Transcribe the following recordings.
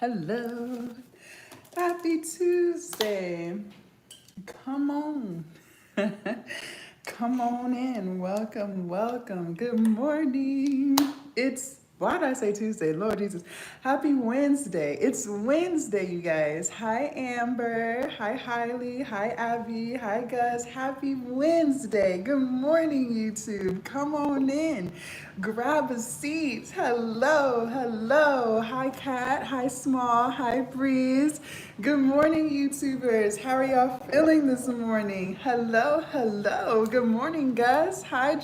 Hello. Happy Tuesday. Come on. Come on in. Welcome, welcome. Good morning. Why did I say Tuesday? Lord Jesus. Happy Wednesday. It's Wednesday, you guys. Hi, Amber. Hi, Hailey. Hi, Abby. Hi, Gus. Happy Wednesday. Good morning, YouTube. Come on in. Grab a seat. Hello, hello. Hi, Kat. Hi, Small. Hi, Breeze. Good morning, YouTubers. How are y'all feeling this morning? Hello, hello. Good morning, Gus. Hi,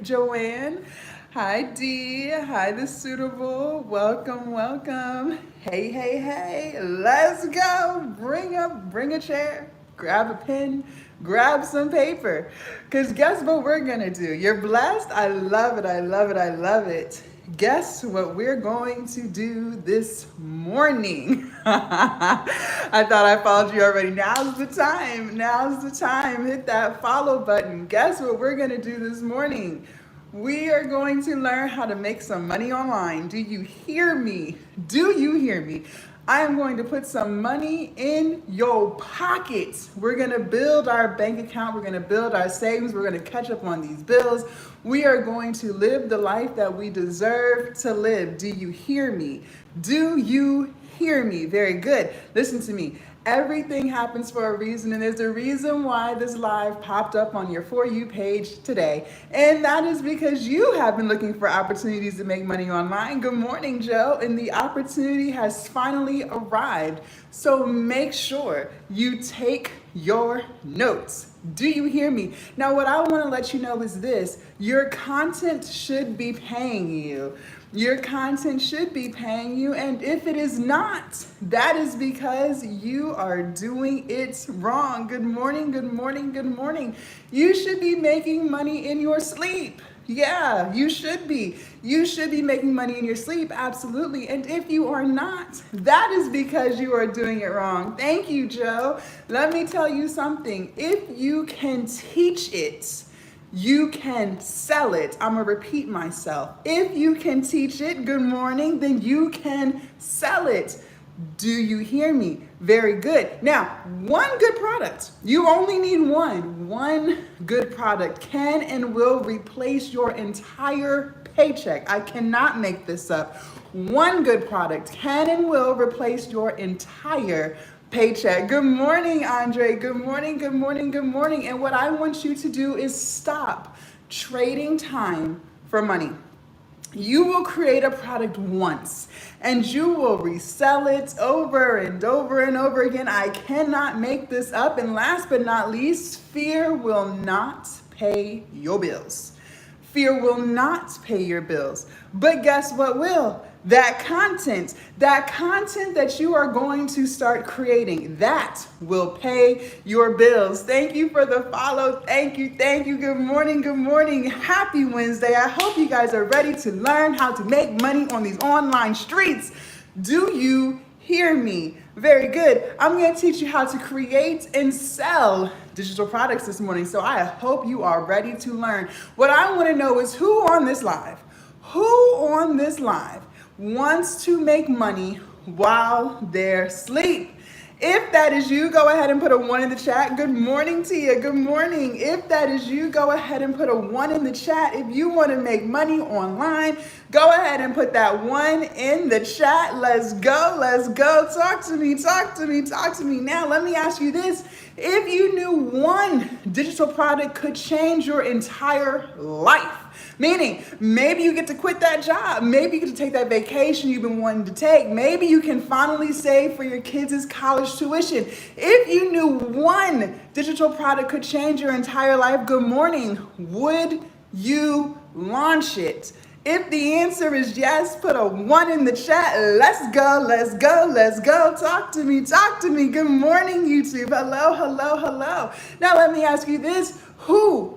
Joanne. Hi, Dee. Hi, The Suitable. Welcome, welcome. Hey, hey, hey. Let's go. Bring a chair. Grab a pen. Grab some paper. Because guess what we're going to do? You're blessed? I love it. I love it. I love it. Guess what we're going to do this morning? I thought I followed you already. Now's the time. Now's the time. Hit that follow button. Guess what we're going to do this morning? We are going to learn how to make some money online. Do you hear me? Do you hear me? I am going to put some money in your pockets. We're going to build our bank account. We're going to build our savings. We're going to catch up on these bills. We are going to live the life that we deserve to live. Do you hear me? Do you hear me? Very good. Listen to me. Everything happens for a reason, and there's a reason why this live popped up on your For You page today. And that is because you have been looking for opportunities to make money online. Good morning, Joe. And the opportunity has finally arrived. So make sure you take your notes. Do you hear me? Now, what I want to let you know is this: your content should be paying you. Your content should be paying you, and if it is not, that is because you are doing it wrong. Good morning, good morning, good morning. You should be making money in your sleep. Yeah, you should be. You should be making money in your sleep, absolutely. And if you are not, that is because you are doing it wrong. Thank you, Joe. Let me tell you something. If you can teach it, you can sell it. I'm gonna repeat myself. If you can teach it, good morning, then you can sell it. Do you hear me? Very good. Now, one good product. You only need one. One good product can and will replace your entire paycheck. I cannot make this up. One good product can and will replace your entire paycheck. Good morning, Andre. Good morning, good morning, good morning. And what I want you to do is stop trading time for money. You will create a product once and you will resell it over and over and over again. I cannot make this up. And last but not least, fear will not pay your bills. Fear will not pay your bills. But guess what will? That content that you are going to start creating, that will pay your bills. Thank you for the follow. Thank you, thank you. Good morning, good morning. Happy Wednesday. I hope you guys are ready to learn how to make money on these online streets. Do you hear me? Very good. I'm going to teach you how to create and sell digital products this morning. So I hope you are ready to learn. What I want to know is who on this live wants to make money while they're asleep? If that is you, go ahead and put a 1 in the chat. Good morning, Tia. Good morning. If that is you, go ahead and put a 1 in the chat. If you want to make money online, go ahead and put that 1 in the chat. Let's go. Let's go. Talk to me. Talk to me. Talk to me. Now, let me ask you this. If you knew one digital product could change your entire life, meaning maybe you get to quit that job, maybe you get to take that vacation you've been wanting to take, maybe you can finally save for your kids' college tuition. If you knew one digital product could change your entire life, good morning, would you launch it? If the answer is yes, put a 1 in the chat. Let's go, let's go, let's go. Talk to me, talk to me. Good morning, YouTube. Hello, hello, hello. Now let me ask you this.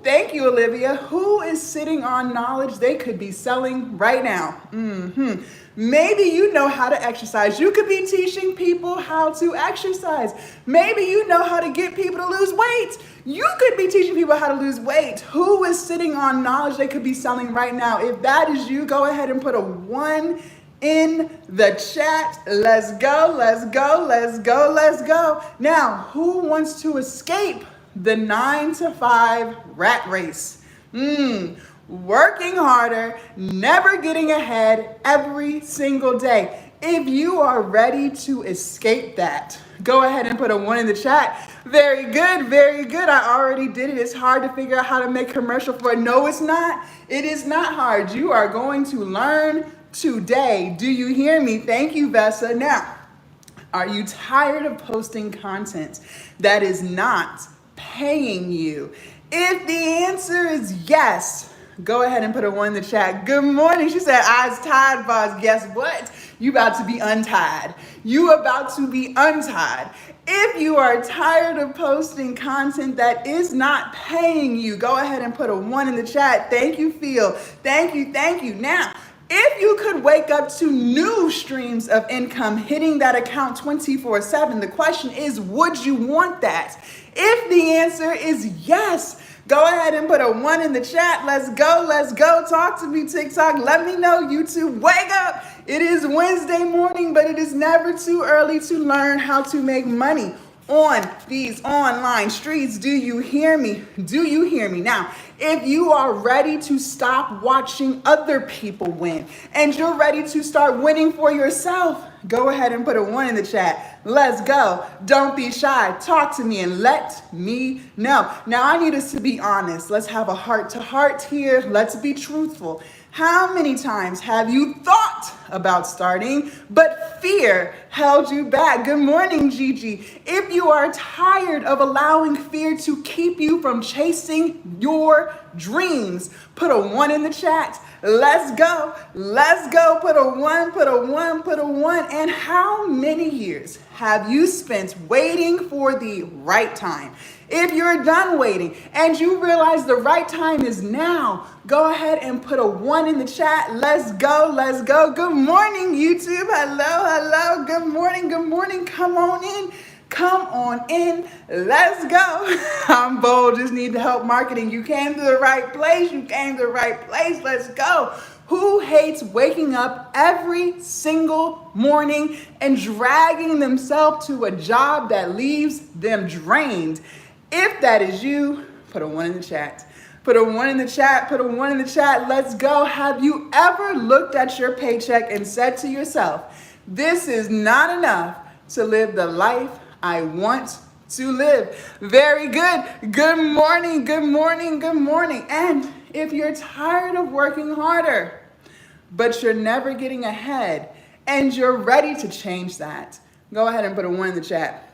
Thank you, Olivia, who is sitting on knowledge they could be selling right now? Maybe you know how to exercise. You could be teaching people how to exercise. Maybe you know how to get people to lose weight. You could be teaching people how to lose weight. Who is sitting on knowledge they could be selling right now? If that is you, go ahead and put a 1 in the chat. Let's go, let's go, let's go, let's go. Now, who wants to escape the 9 to 5 rat race? Working harder, never getting ahead every single day. If you are ready to escape that, go ahead and put a 1 in the chat. Very good, very good. I already did it. It's hard to figure out how to make commercial for it. No, it's not. It is not hard. You are going to learn today. Do you hear me? Thank you, Vessa. Now, are you tired of posting content that is not paying you? If the answer is yes, go ahead and put a 1 in the chat. Good morning. She said, I's tied, boss. Guess what? You about to be untied. You about to be untied. If you are tired of posting content that is not paying you, go ahead and put a 1 in the chat. Thank you, Phil. Thank you, thank you. Now, if you could wake up to new streams of income hitting that account 24/7, the question is, would you want that? If the answer is yes, go ahead and put a 1 in the chat. Let's go, let's go. Talk to me, TikTok. Let me know, YouTube. Wake up. It is Wednesday morning, but it is never too early to learn how to make money on these online streets. Do you hear me? Do you hear me? Now, if you are ready to stop watching other people win and you're ready to start winning for yourself, go ahead and put a 1 in the chat. Let's go. Don't be shy. Talk to me and let me know. Now, I need us to be honest. Let's have a heart to heart here. Let's be truthful. How many times have you thought about starting, but fear held you back? Good morning, Gigi. If you are tired of allowing fear to keep you from chasing your dreams, put a 1 in the chat. Let's go. Let's go. Put a 1, put a 1, put a 1. And how many years have you spent waiting for the right time? If you're done waiting and you realize the right time is now, go ahead and put a 1 in the chat. Let's go. Let's go. Good morning, YouTube. Hello, hello. Good morning. Good morning. Come on in. Come on in. Let's go. I'm bold. Just need the help marketing. You came to the right place. You came to the right place. Let's go. Who hates waking up every single morning and dragging themselves to a job that leaves them drained? If that is you, put a 1 in the chat. Put a 1 in the chat. Put a 1 in the chat. Let's go. Have you ever looked at your paycheck and said to yourself, this is not enough to live the life I want to live? Very good. Good morning. Good morning. Good morning. And if you're tired of working harder, but you're never getting ahead and you're ready to change that, go ahead and put a 1 in the chat.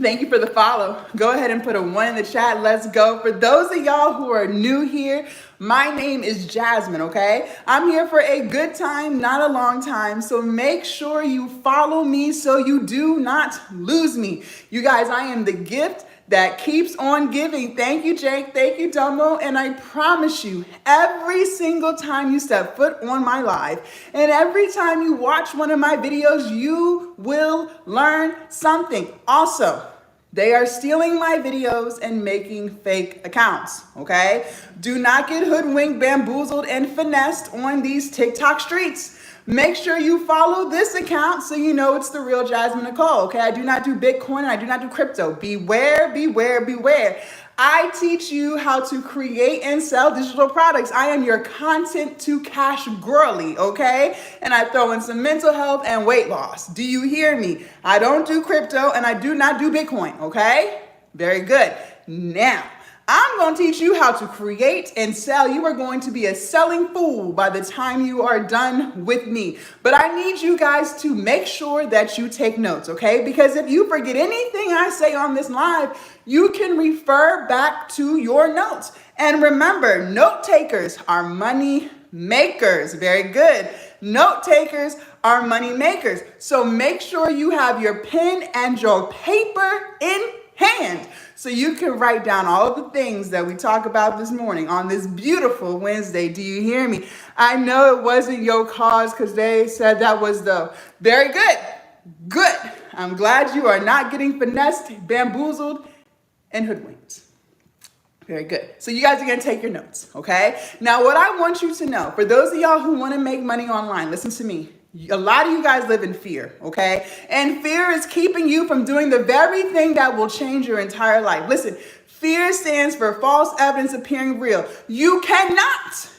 Thank you for the follow. Go ahead and put a 1 in the chat. Let's go. For those of y'all who are new here, my name is Jasmine, okay? I'm here for a good time, not a long time. So make sure you follow me so you do not lose me. You guys, I am the gift that keeps on giving. Thank you, Jake. Thank you, Dumbo. And I promise you, every single time you step foot on my live and every time you watch one of my videos, you will learn something. Also, they are stealing my videos and making fake accounts, okay? Do not get hoodwinked, bamboozled, and finessed on these TikTok streets. Make sure you follow this account so you know it's the real Jasmine Nicole, okay? I do not do Bitcoin, and I do not do crypto. Beware, beware, beware. I teach you how to create and sell digital products. I am your content to cash girly, okay? And I throw in some mental health and weight loss. Do you hear me? I don't do crypto and I do not do Bitcoin, okay? Very good. Now, I'm going to teach you how to create and sell. You are going to be a selling fool by the time you are done with me. But I need you guys to make sure that you take notes, okay? Because if you forget anything I say on this live, you can refer back to your notes. And remember, note takers are money makers. Very good. Note takers are money makers. So make sure you have your pen and your paper in hand so you can write down all of the things that we talk about this morning on this beautiful Wednesday. Do you hear me? I know it wasn't your cause because they said that was the very good. Good. I'm glad you are not getting finessed, bamboozled, and hoodwinked. Very good. So you guys are going to take your notes, okay? Now, what I want you to know, for those of y'all who want to make money online, listen to me. A lot of you guys live in fear, okay? And fear is keeping you from doing the very thing that will change your entire life. Listen, fear stands for false evidence appearing real. You cannot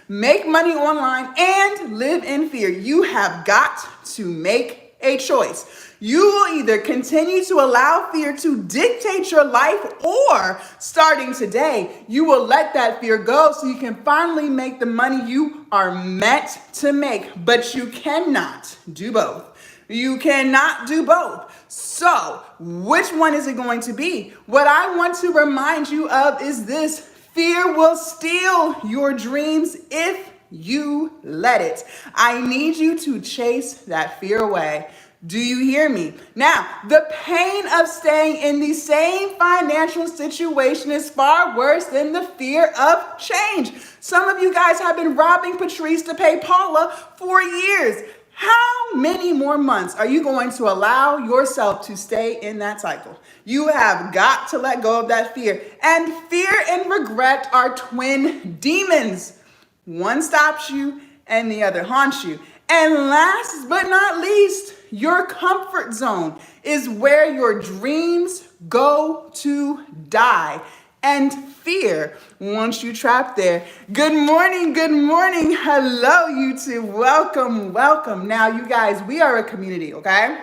make money online and live in fear. You have got to make a choice. You will either continue to allow fear to dictate your life, or starting today, you will let that fear go so you can finally make the money you are meant to make. But you cannot do both. You cannot do both. So, which one is it going to be? What I want to remind you of is this: fear will steal your dreams if you let it. I need you to chase that fear away. Do you hear me? Now, the pain of staying in the same financial situation is far worse than the fear of change. Some of you guys have been robbing Patrice to pay Paula for years. How many more months are you going to allow yourself to stay in that cycle? You have got to let go of that fear. And fear and regret are twin demons. One stops you and the other haunts you. And last but not least, your comfort zone is where your dreams go to die. And fear wants you trapped there. Good morning, hello YouTube, welcome. Now you guys, we are a community, okay?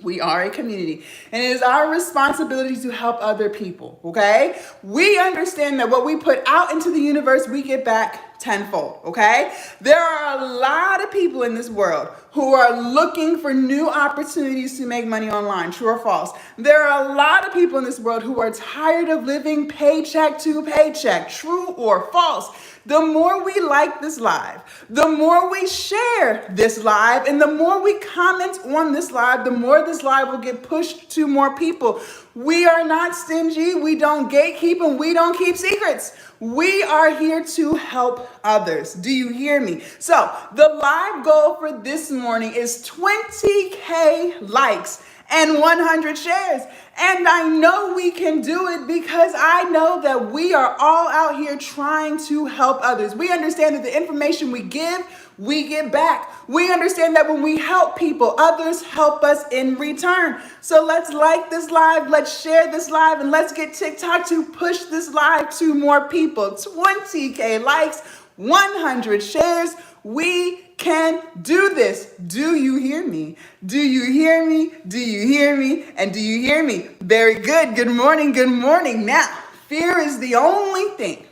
We are a community, and it is our responsibility to help other people, okay? We understand that what we put out into the universe, we get back tenfold, okay? There are a lot of people in this world who are looking for new opportunities to make money online, true or false. There are a lot of people in this world who are tired of living paycheck to paycheck, true or false. The more we like this live, the more we share this live, and the more we comment on this live, the more this live will get pushed to more people. We are not stingy, we don't gatekeep, and we don't keep secrets. We are here to help others. Do you hear me? So the live goal for this morning is 20K likes and 100 shares. And I know we can do it because I know that we are all out here trying to help others. We understand that the information we give, we get back. We understand that when we help people, others help us in return. So let's like this live, let's share this live, and let's get TikTok to push this live to more people. 20K likes, 100 shares. We can do this. Do you hear me? Do you hear me? Do you hear me? And do you hear me? Very good. Good morning. Now, fear is the only thing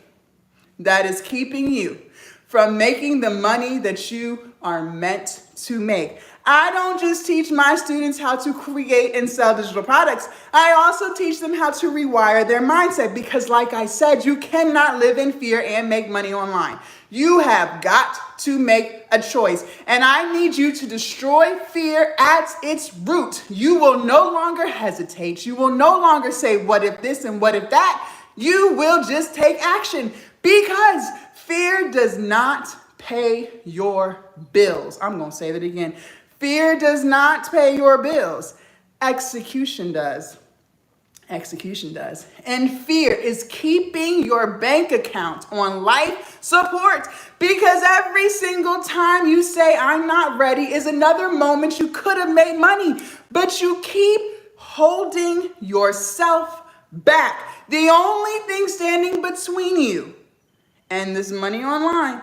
that is keeping you from making the money that you are meant to make. I don't just teach my students how to create and sell digital products. I also teach them how to rewire their mindset, because like I said, you cannot live in fear and make money online. You have got to make a choice, and I need you to destroy fear at its root. You will no longer hesitate. You will no longer say, what if this and what if that? You will just take action, because fear does not pay your bills. I'm going to say that again. Fear does not pay your bills. Execution does. And fear is keeping your bank account on life support, because every single time you say, I'm not ready, is another moment you could have made money, but you keep holding yourself back. The only thing standing between you and this money online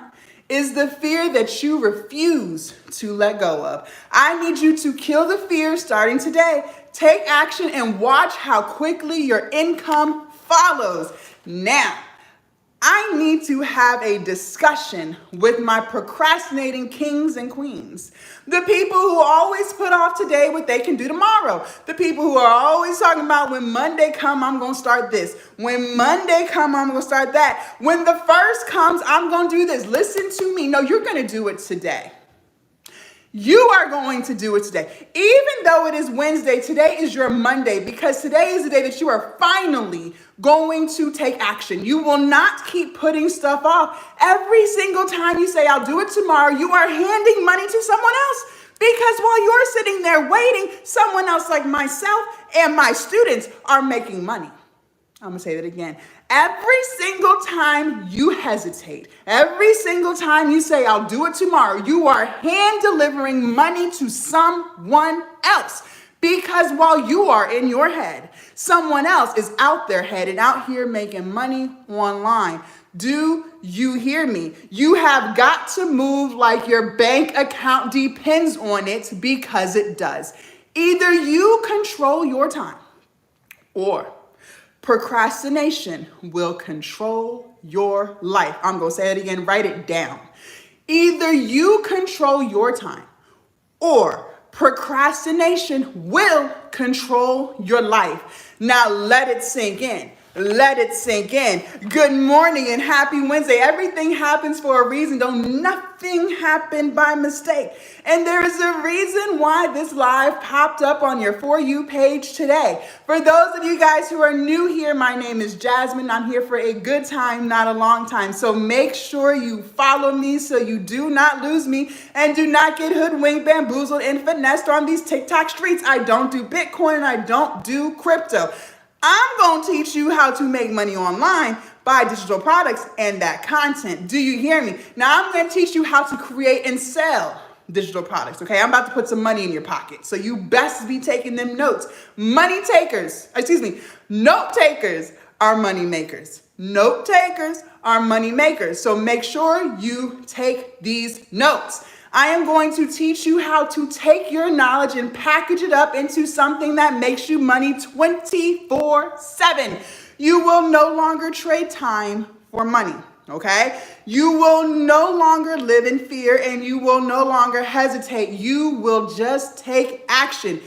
is the fear that you refuse to let go of. I need you to kill the fear starting today. Take action and watch how quickly your income follows. Now, I need to have a discussion with my procrastinating kings and queens. The people who always put off today what they can do tomorrow. The people who are always talking about, when Monday come, I'm going to start this. When Monday come, I'm going to start that. When the first comes, I'm going to do this. Listen to me. No, you're going to do it today. You are going to do it today. Even though it is Wednesday, today is your Monday, because today is the day that you are finally going to take action. You will not keep putting stuff off. Every single time you say, I'll do it tomorrow, you are handing money to someone else. Because while you're sitting there waiting, someone else like myself and my students are making money. I'm going to say that again. Every single time you hesitate, every single time you say, I'll do it tomorrow, you are hand delivering money to someone else. Because while you are in your head, someone else is out their head and out here making money online. Do you hear me? You have got to move like your bank account depends on it, because it does. Either you control your time, or procrastination will control your life. I'm going to say it again, write it down. Either you control your time, or procrastination will control your life. Now let it sink in. Let it sink in. Good morning and happy Wednesday. Everything happens for a reason. Don't nothing happen by mistake. And there is a reason why this live popped up on your For You page today. For those of you guys who are new here, my name is Jasmine. I'm here for a good time, not a long time. So make sure you follow me so you do not lose me and do not get hoodwinked, bamboozled, and finessed on these TikTok streets. I don't do Bitcoin and I don't do crypto. I'm going to teach you how to make money online by digital products and that content. Do you hear me? Now I'm going to teach you how to create and sell digital products. Okay, I'm about to put some money in your pocket, so you best be taking them notes. Note takers are money makers. Note takers are money makers. So make sure you take these notes. I am going to teach you how to take your knowledge and package it up into something that makes you money 24/7. You will no longer trade time for money, okay? You will no longer live in fear and you will no longer hesitate. You will just take action.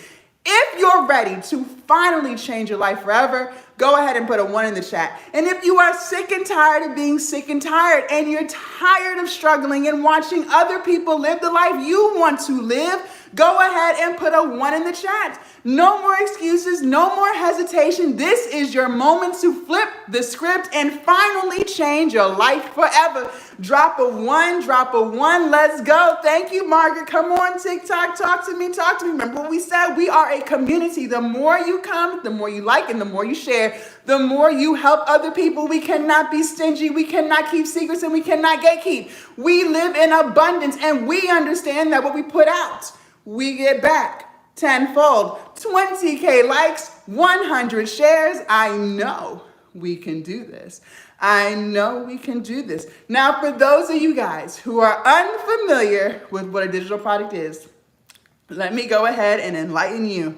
If you're ready to finally change your life forever, go ahead and put a 1 in the chat. And if you are sick and tired of being sick and tired, and you're tired of struggling and watching other people live the life you want to live, go ahead and put a 1 in the chat. No more excuses, no more hesitation. This is your moment to flip the script and finally change your life forever. Drop a 1, let's go. Thank you, Margaret. Come on, TikTok, talk to me. Remember what we said? We are a community. The more you come, the more you like, and the more you share, the more you help other people. We cannot be stingy. We cannot keep secrets, and we cannot gatekeep. We live in abundance, and we understand that what we put out, we get back tenfold. 20K likes, 100 shares. I know we can do this. Now, for those of you guys who are unfamiliar with what a digital product is, let me go ahead and enlighten you.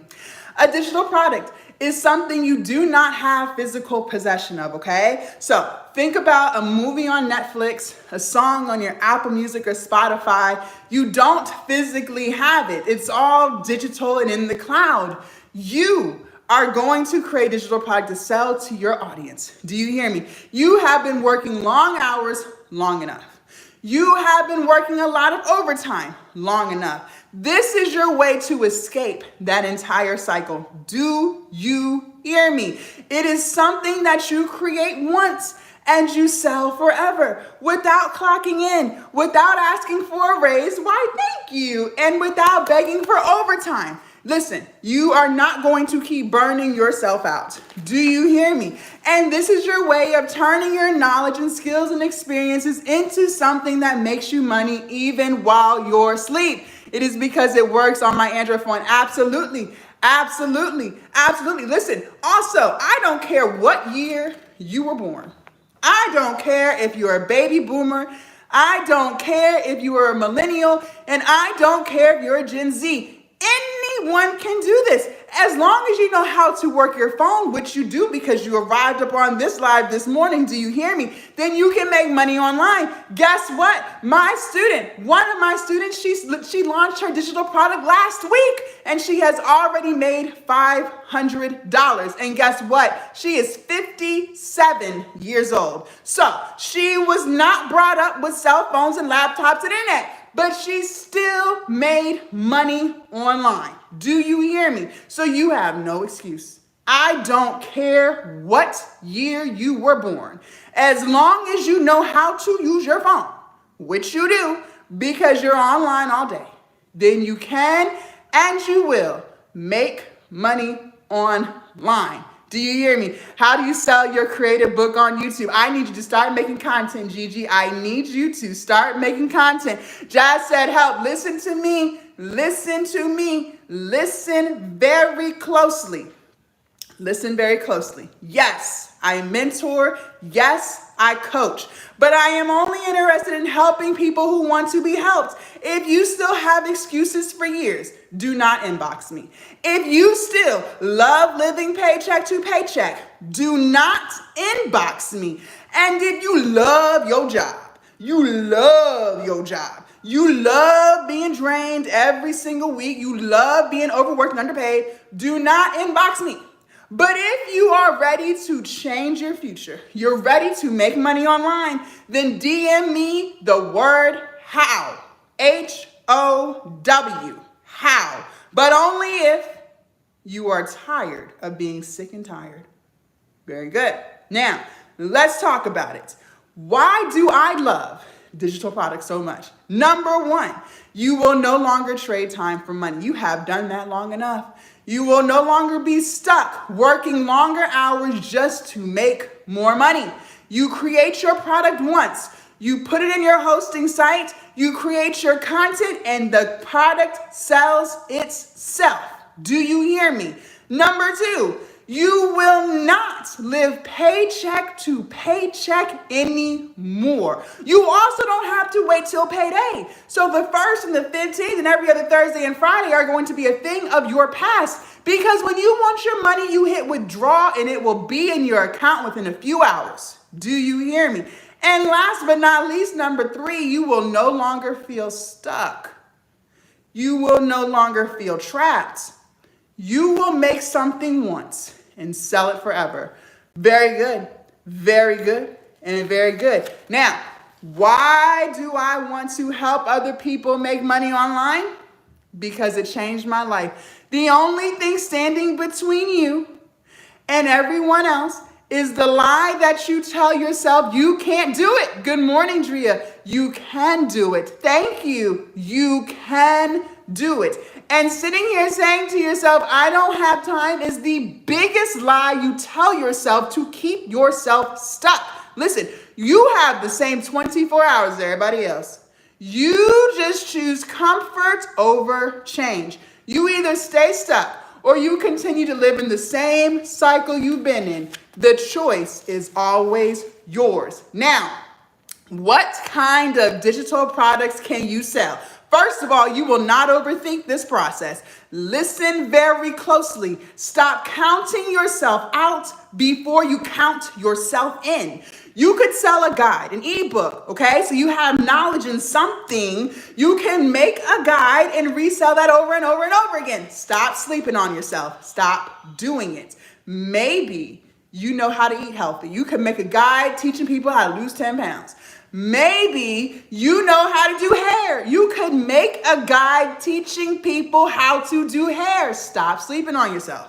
A digital product is something you do not have physical possession of, okay? So think about a movie on Netflix, a song on your Apple Music or Spotify. You don't physically have it. It's all digital and in the cloud. You are going to create a digital product to sell to your audience. Do you hear me? You have been working long hours long enough. You have been working a lot of overtime long enough. This is your way to escape that entire cycle. Do you hear me? It is something that you create once and you sell forever without clocking in, without asking for a raise, why thank you, and without begging for overtime. Listen, you are not going to keep burning yourself out. Do you hear me? And this is your way of turning your knowledge and skills and experiences into something that makes you money even while you're asleep. It is because it works on my Android phone. Absolutely. Listen, also, I don't care what year you were born. I don't care if you're a baby boomer. I don't care if you are a millennial. And I don't care if you're a Gen Z. Anyone can do this. As long as you know how to work your phone, which you do because you arrived upon this live this morning, do you hear me? Then you can make money online. Guess what? One of my students, she launched her digital product last week and she has already made $500. And guess what? She is 57 years old. So she was not brought up with cell phones and laptops and internet, but she still made money online. Do you hear me? So you have no excuse. I don't care what year you were born. As long as you know how to use your phone, which you do because you're online all day, then you can and you will make money online. Do you hear me? How do you sell your creative book on YouTube? I need you to start making content, Gigi. I need you to start making content. Jazz said, help. Listen to me. Listen to me. Listen very closely. Listen very closely. Yes, I mentor. Yes, I coach. But I am only interested in helping people who want to be helped. If you still have excuses for years, do not inbox me. If you still love living paycheck to paycheck, do not inbox me. And if you love your job, you love being drained every single week, you love being overworked and underpaid, do not inbox me. But if you are ready to change your future, you're ready to make money online, then DM me the word how. How. How. But only if you are tired of being sick and tired. Very good. Now, let's talk about it. Why do I love digital products so much? Number one, you will no longer trade time for money. You have done that long enough. You will no longer be stuck working longer hours just to make more money. You create your product once. You put it in your hosting site, you create your content, and the product sells itself. Do you hear me? Number two, you will not live paycheck to paycheck anymore. You also don't have to wait till payday. So the 1st and the 15th and every other Thursday and Friday are going to be a thing of your past, because when you want your money, you hit withdraw and it will be in your account within a few hours. Do you hear me? And last but not least, number three, you will no longer feel stuck. You will no longer feel trapped. You will make something once and sell it forever. Very good, and very good. Now, why do I want to help other people make money online? Because it changed my life. The only thing standing between you and everyone else is the lie that you tell yourself you can't do it. Good morning, Drea. You can do it. Thank you. You can do it. And sitting here saying to yourself, I don't have time, is the biggest lie you tell yourself to keep yourself stuck. Listen, you have the same 24 hours as everybody else. You just choose comfort over change. You either stay stuck or you continue to live in the same cycle you've been in. The choice is always yours. Now, what kind of digital products can you sell? First of all, you will not overthink this process. Listen very closely. Stop counting yourself out before you count yourself in. You could sell a guide, an ebook, okay? So you have knowledge in something. You can make a guide and resell that over and over and over again. Stop sleeping on yourself. Stop doing it. Maybe you know how to eat healthy. You can make a guide teaching people how to lose 10 pounds. Maybe you know how to do hair. You could make a guide teaching people how to do hair. Stop sleeping on yourself.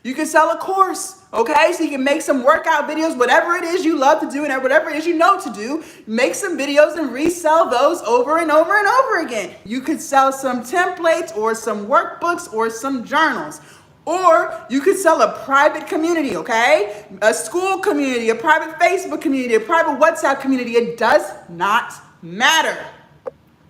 You can sell a course, okay? So you can make some workout videos, whatever it is you love to do and whatever it is you know to do. Make some videos and resell those over and over and over again. You could sell some templates or some workbooks or some journals. Or you could sell a private community, okay? A school community, a private Facebook community, a private WhatsApp community. It does not matter.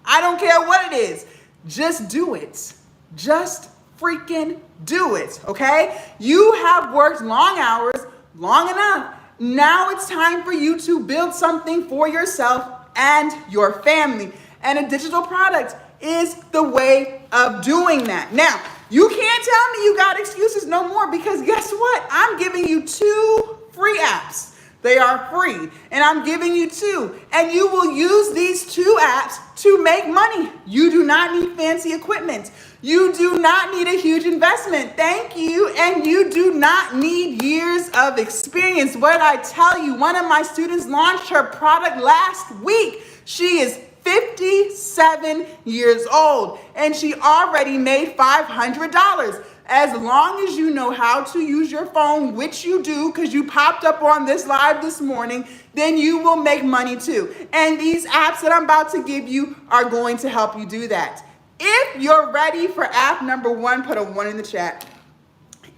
I don't care what it is. Just do it. Just freaking do it, okay? You have worked long hours, long enough. Now it's time for you to build something for yourself and your family. And a digital product is the way of doing that. Now, you can't tell me you got excuses no more, because guess what? I'm giving you 2 free apps. They are free, and I'm giving you 2. And you will use these 2 apps to make money. You do not need fancy equipment. You do not need a huge investment. Thank you. And you do not need years of experience. What did I tell you? One of my students launched her product last week. She is 57 years old, and she already made $500. As long as you know how to use your phone, which you do because you popped up on this live this morning, then you will make money too. And these apps that I'm about to give you are going to help you do that. If you're ready for app number 1, put a 1 in the chat.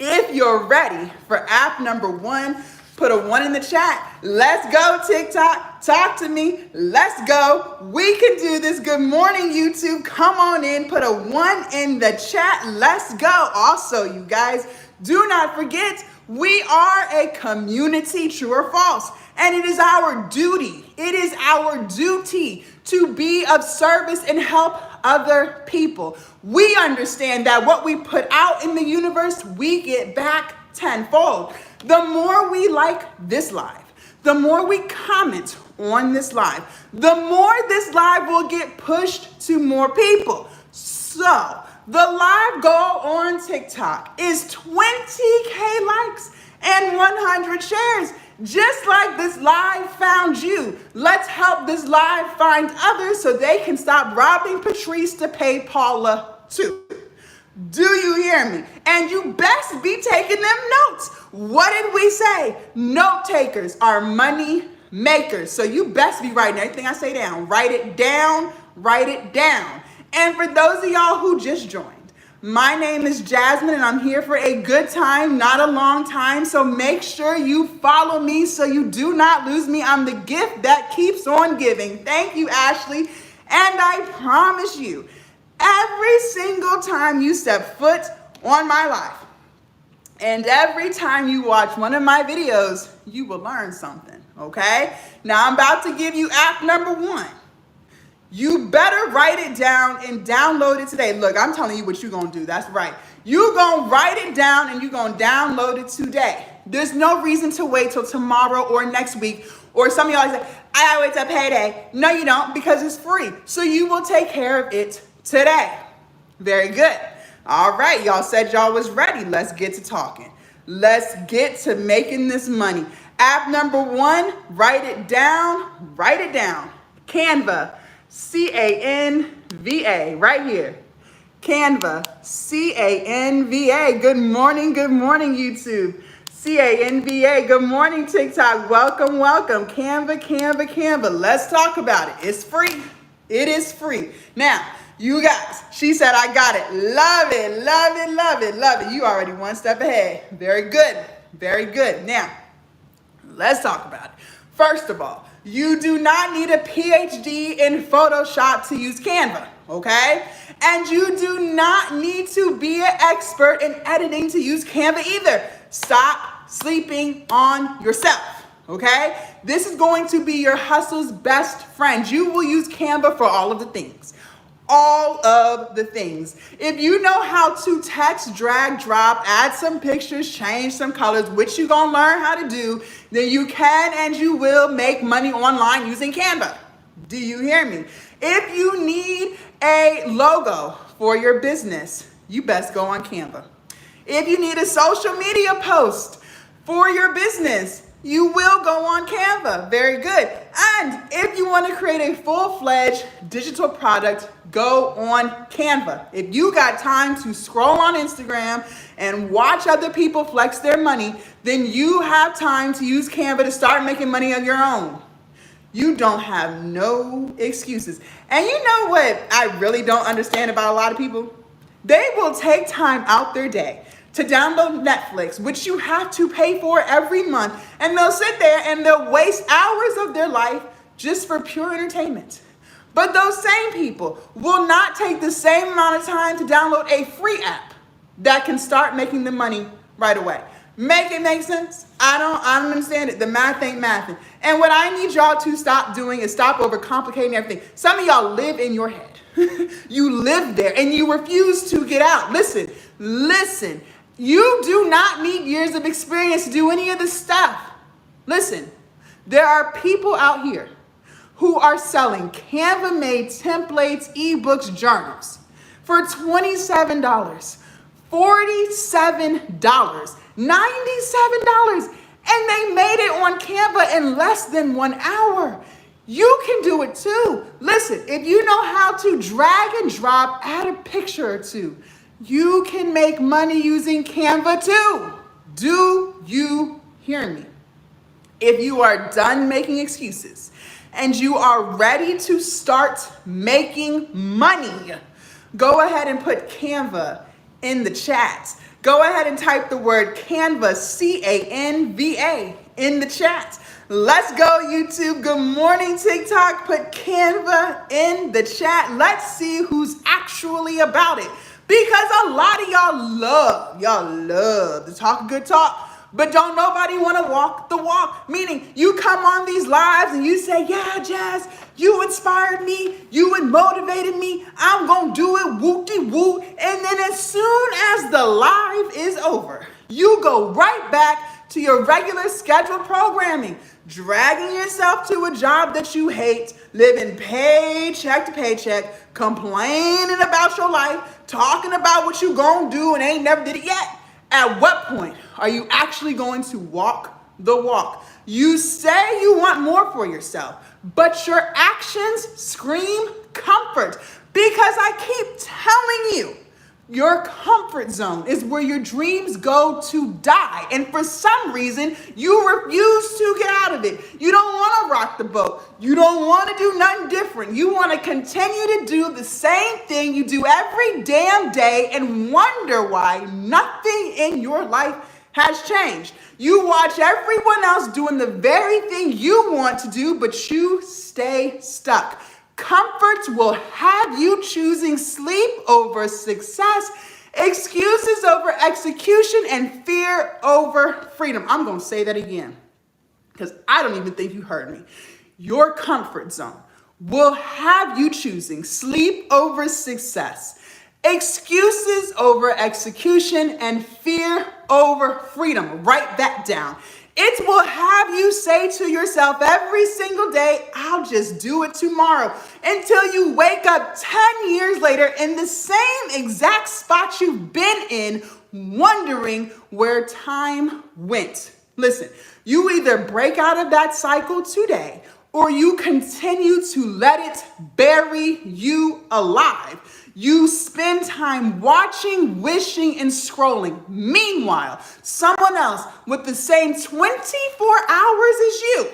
If you're ready for app number 1, put a 1 in the chat. Let's go, TikTok. Talk to me. Let's go. We can do this. Good morning, YouTube. Come on in. Put a 1 in the chat. Let's go. Also, you guys, do not forget, we are a community, true or false. And it is our duty, it is our duty to be of service and help other people. We understand that what we put out in the universe, we get back tenfold. The more we like this live, the more we comment on this live, the more this live will get pushed to more people. So the live goal on TikTok is 20K likes and 100 shares. Just like this live found you, let's help this live find others so they can stop robbing Patrice to pay Paula too. Do you hear me? And you best be taking them notes. What did we say? Note takers are money makers. So you best be writing everything I say down. Write it down, write it down. And for those of y'all who just joined, my name is Jasmine and I'm here for a good time, not a long time. So make sure you follow me so you do not lose me. I'm the gift that keeps on giving. Thank you, Ashley. And I promise you, every single time you step foot on my life and every time you watch one of my videos, you will learn something, okay? Now I'm about to give you app number 1. You better write it down and download it today. Look, I'm telling you what you're going to do. That's right. You're going to write it down and you're going to download it today. There's no reason to wait till tomorrow or next week. Or some of y'all say, I gotta wait till payday. No, you don't, because it's free. So you will take care of it today. Very good. All right, y'all said y'all was ready. Let's get to talking. Let's get to making this money. App number 1, write it down. Write it down. Canva. C-A-N-V-A, right here. Canva, C-A-N-V-A. Good morning, YouTube. C-A-N-V-A, good morning, TikTok. Welcome, welcome. Canva. Let's talk about it. It's free. It is free. Now, you guys, she said, I got it. Love it, love it, love it, love it. You already one step ahead. Very good, very good. Now, let's talk about it. First of all, you do not need a PhD in Photoshop to use Canva, okay? And you do not need to be an expert in editing to use Canva either. Stop sleeping on yourself, okay? This is going to be your hustle's best friend. You will use Canva for all of the things. All of the things. If you know how to text, drag, drop, add some pictures, change some colors, which you're gonna learn how to do, then you can and you will make money online using Canva. Do you hear me? If you need a logo for your business, you best go on Canva. If you need a social media post for your business, you will go on Canva. Very good. And if you want to create a full-fledged digital product, go on Canva. If you got time to scroll on Instagram and watch other people flex their money, then you have time to use Canva to start making money on your own. You don't have no excuses. And you know what I really don't understand about a lot of people? They will take time out their day to download Netflix, which you have to pay for every month, and they'll sit there and they'll waste hours of their life just for pure entertainment. But those same people will not take the same amount of time to download a free app that can start making them money right away. Make it make sense? I don't understand it. The math ain't mathing. And what I need y'all to stop doing is stop overcomplicating everything. Some of y'all live in your head. You live there and you refuse to get out. Listen. You do not need years of experience to do any of this stuff. Listen, there are people out here who are selling Canva-made templates, eBooks, journals for $27, $47, $97, and they made it on Canva in less than 1 hour. You can do it too. Listen, if you know how to drag and drop, add a picture or two, you can make money using Canva too. Do you hear me? If you are done making excuses and you are ready to start making money, go ahead and put Canva in the chats. Go ahead and type the word Canva, Canva, in the chat. Let's go, YouTube. Good morning, TikTok. Put Canva in the chat. Let's see who's actually about it. Because a lot of y'all love to talk good talk, but don't nobody want to walk the walk. Meaning you come on these lives and you say, yeah, Jazz, you inspired me. You motivated me. I'm going to do it, whoop-de-whoop. And then as soon as the live is over, you go right back to your regular scheduled programming, dragging yourself to a job that you hate, living paycheck to paycheck, complaining about your life, talking about what you gonna do and ain't never did it yet. At what point are you actually going to walk the walk? You say you want more for yourself, but your actions scream comfort, because I keep telling you, your comfort zone is where your dreams go to die. And for some reason, you refuse to get out of it. You don't want to rock the boat. You don't want to do nothing different. You want to continue to do the same thing you do every damn day and wonder why nothing in your life has changed. You watch everyone else doing the very thing you want to do, but you stay stuck. Comfort will have you choosing sleep over success, excuses over execution, and fear over freedom. I'm going to say that again because I don't even think you heard me. Your comfort zone will have you choosing sleep over success, excuses over execution, and fear over freedom. Write that down. It will have you say to yourself every single day, I'll just do it tomorrow, until you wake up 10 years later in the same exact spot you've been in, wondering where time went. Listen, you either break out of that cycle today or you continue to let it bury you alive. You spend time watching, wishing, and scrolling. Meanwhile, someone else with the same 24 hours as you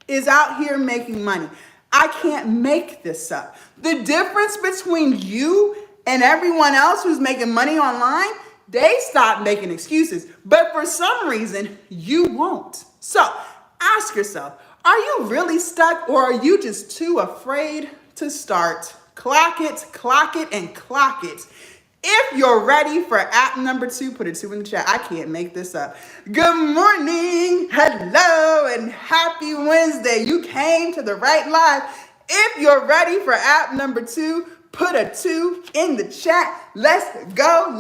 is out here making money. I can't make this up. The difference between you and everyone else who's making money online, they stop making excuses. But for some reason, you won't. So ask yourself, are you really stuck, or are you just too afraid to start? Clock it, and clock it. If you're ready for app number 2, put a 2 in the chat. I can't make this up. Good morning, hello, and happy Wednesday. You came to the right live. If you're ready for app number 2, put a 2 in the chat. Let's go.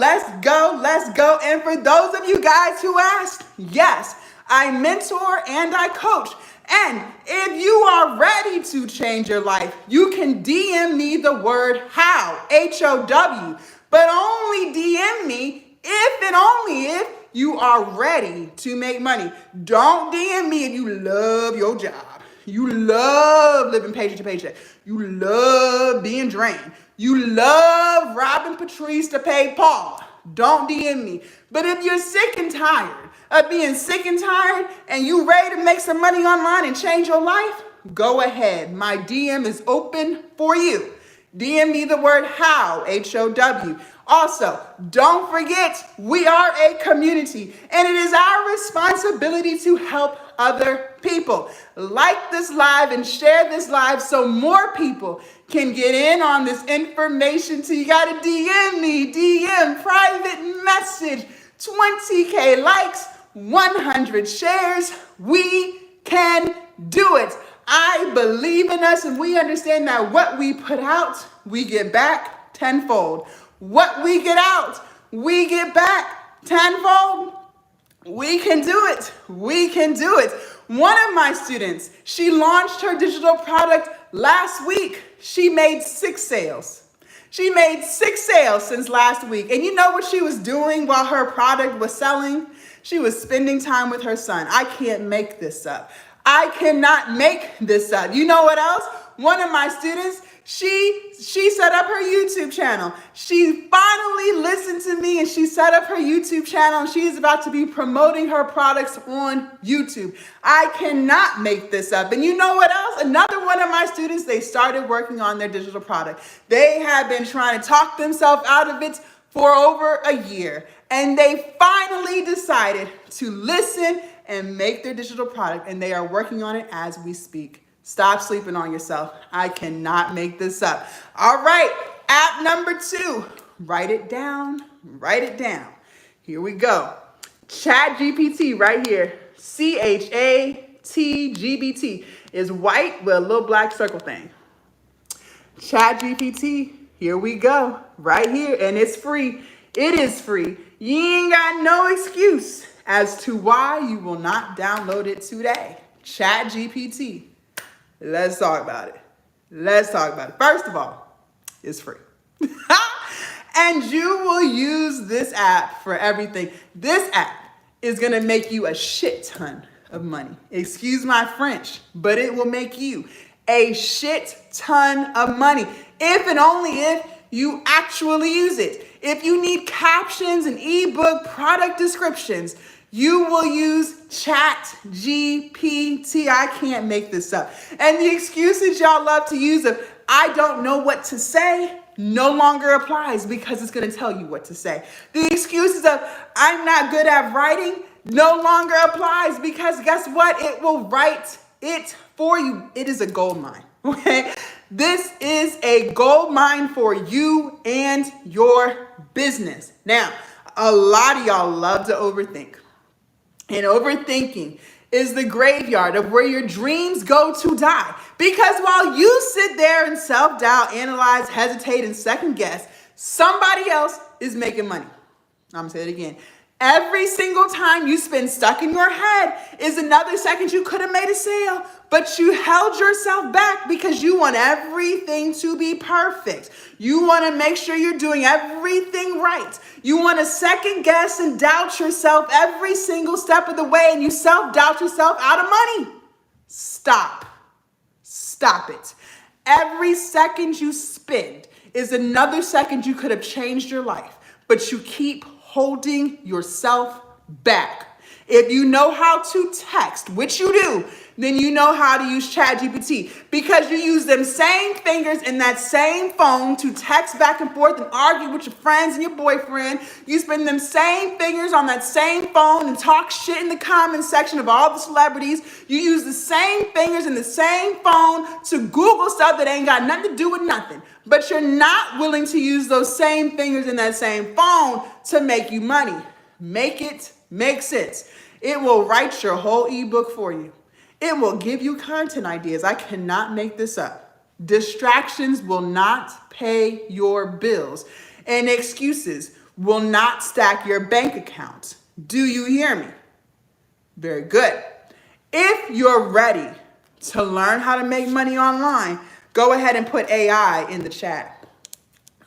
And for those of you guys who asked, yes, I mentor and I coach. And if you are ready to change your life, you can DM me the word how, H-O-W, but only DM me if and only if you are ready to make money. Don't DM me if you love your job. You love living paycheck to paycheck. You love being drained. You love robbing Patrice to pay Paul. Don't DM me. But if you're sick and tired of being sick and tired and you ready to make some money online and change your life, go ahead. My DM is open for you. DM me the word how, H-O-W. Also, don't forget, we are a community and it is our responsibility to help other people. Like this live and share this live so more people can get in on this information. So you got to DM me, DM, private message, 20K likes, 100 shares. We can do it. I believe in us, and we understand that what we put out, we get back tenfold. What we get out, we get back tenfold. We can do it. We can do it. One of my students, she launched her digital product last week. She made 6 sales. She made 6 sales since last week. And you know what she was doing while her product was selling? She was spending time with her son. I can't make this up. I cannot make this up. You know what else? One of my students, she set up her YouTube channel. She finally listened to me and she set up her YouTube channel and she is about to be promoting her products on YouTube. I cannot make this up. And you know what else? Another one of my students, they started working on their digital product. They have been trying to talk themselves out of it for over a year, and they finally decided to listen and make their digital product, and they are working on it as we speak. Stop sleeping on yourself. I cannot make this up. All right, app number 2. Write it down. Write it down. Here we go. Chat GPT right here. ChatGPT is white with a little black circle thing. Chat GPT, here we go, right here, and it's free. It is free. You ain't got no excuse as to why you will not download it today. Chat GPT. Let's talk about it. Let's talk about it. First of all, it's free. And you will use this app for everything. This app is gonna make you a shit ton of money. Excuse my French, but it will make you a shit ton of money. If and only if you actually use it. If you need captions and eBook product descriptions, you will use Chat GPT. I can't make this up. And the excuses y'all love to use of, I don't know what to say, no longer applies because it's going to tell you what to say. The excuses of, I'm not good at writing, no longer applies because guess what? It will write it for you. It is a gold mine, okay? This is a gold mine for you and your business. Now, a lot of y'all love to overthink. And overthinking is the graveyard of where your dreams go to die. Because while you sit there and self-doubt, analyze, hesitate, and second guess, somebody else is making money. I'm gonna say it again. Every single time you spend stuck in your head is another second you could have made a sale, but you held yourself back because you want everything to be perfect. You want to make sure you're doing everything right. You want to second guess and doubt yourself every single step of the way, and you self-doubt yourself out of money. Stop. Stop it. Every second you spend is another second you could have changed your life, but you keep holding yourself back. If you know how to text, which you do, then you know how to use ChatGPT because you use them same fingers in that same phone to text back and forth and argue with your friends and your boyfriend. You spend them same fingers on that same phone and talk shit in the comment section of all the celebrities. You use the same fingers in the same phone to Google stuff that ain't got nothing to do with nothing. But you're not willing to use those same fingers in that same phone to make you money. Make it make sense. It will write your whole ebook for you. It will give you content ideas. I cannot make this up. Distractions will not pay your bills, and excuses will not stack your bank account. Do you hear me? Very good. If you're ready to learn how to make money online, go ahead and put AI in the chat.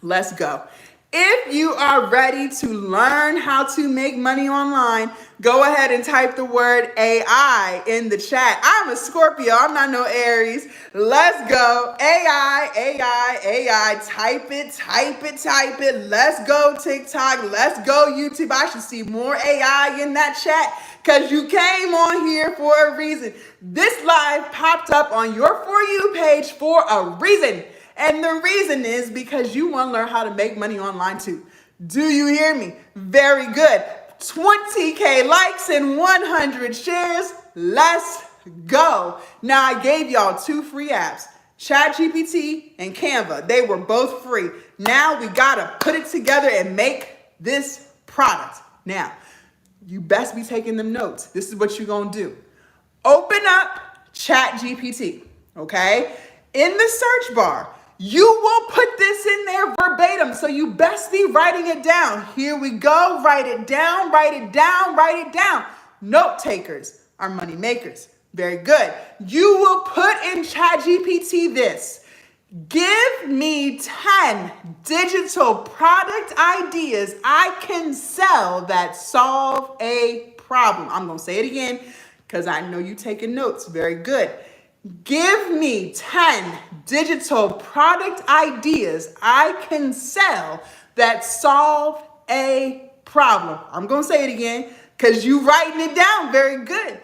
Let's go. If you are ready to learn how to make money online, go ahead and type the word AI in the chat. I'm a Scorpio. I'm not no Aries. Let's go. AI, AI, AI. Type it, type it, type it. Let's go TikTok. Let's go YouTube. I should see more AI in that chat because you came on here for a reason. This live popped up on your For You page for a reason. And the reason is because you want to learn how to make money online too. Do you hear me? Very good. 20K likes and 100 shares. Let's go. Now I gave y'all 2 free apps, ChatGPT and Canva. They were both free. Now we got to put it together and make this product. Now, you best be taking them notes. This is what you're going to do. Open up ChatGPT, okay? In the search bar, you will put this in there verbatim, so you best be writing it down. Here we go. Write it down, write it down, write it down. Note takers are money makers. Very good. You will put in ChatGPT this. Give me 10 digital product ideas I can sell that solve a problem. I'm going to say it again because I know you taking notes. Very good. Give me 10 digital product ideas I can sell that solve a problem. I'm going to say it again because you writing it down. Very good.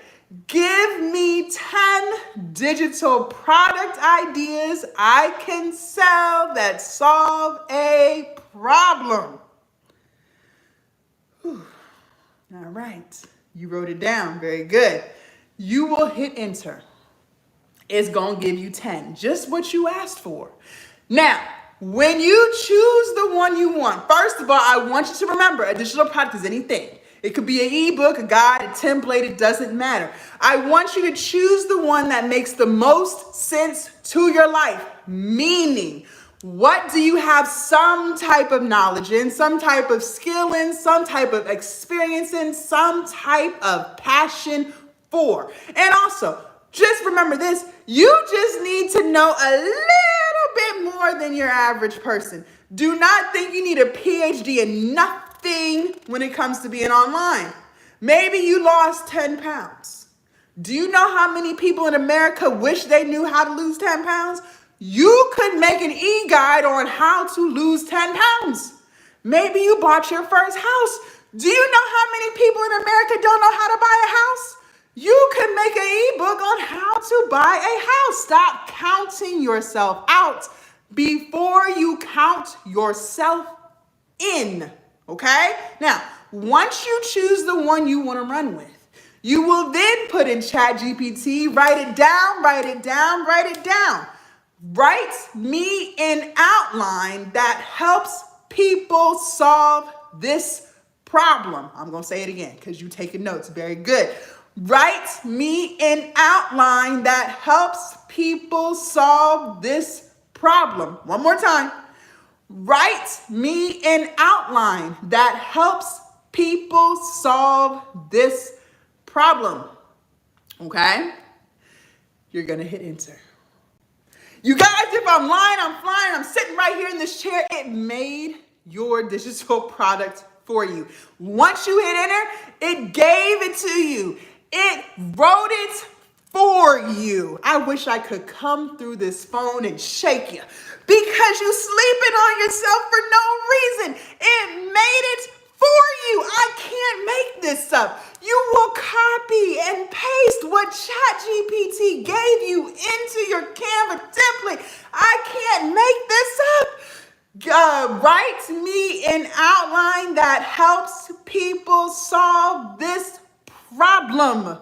Give me 10 digital product ideas I can sell that solve a problem. All right. You wrote it down. Very good. You will hit enter. It's going to give you 10. Just what you asked for. Now, when you choose the one you want, first of all, I want you to remember a digital product is anything. It could be an ebook, a guide, a template, it doesn't matter. I want you to choose the one that makes the most sense to your life. Meaning, what do you have some type of knowledge in, some type of skill in, some type of experience in, some type of passion for? And also, just remember this, you just need to know a little bit more than your average person. Do not think you need a PhD in nothing when it comes to being online. Maybe you lost 10 pounds. Do you know how many people in America wish they knew how to lose 10 pounds? You could make an e-guide on how to lose 10 pounds. Maybe you bought your first house. Do you know how many people in America don't know how to buy a house? You can make an ebook on how to buy a house. Stop counting yourself out before you count yourself in, okay? Now, once you choose the one you want to run with, you will then put in ChatGPT, write it down, write it down, write it down. Write me an outline that helps people solve this problem. I'm going to say it again because you're taking notes. Very good. Write me an outline that helps people solve this problem. One more time. Write me an outline that helps people solve this problem. Okay? You're going to hit enter. You guys, if I'm lying, I'm flying. I'm sitting right here in this chair. It made your digital product for you. Once you hit enter, it gave it to you. It wrote it for you. I wish I could come through this phone and shake you because you sleeping on yourself for no reason. It made it for you. I can't make this up. You will copy and paste what ChatGPT gave you into your Canva template. I can't make this up. Write me an outline that helps people solve this problem.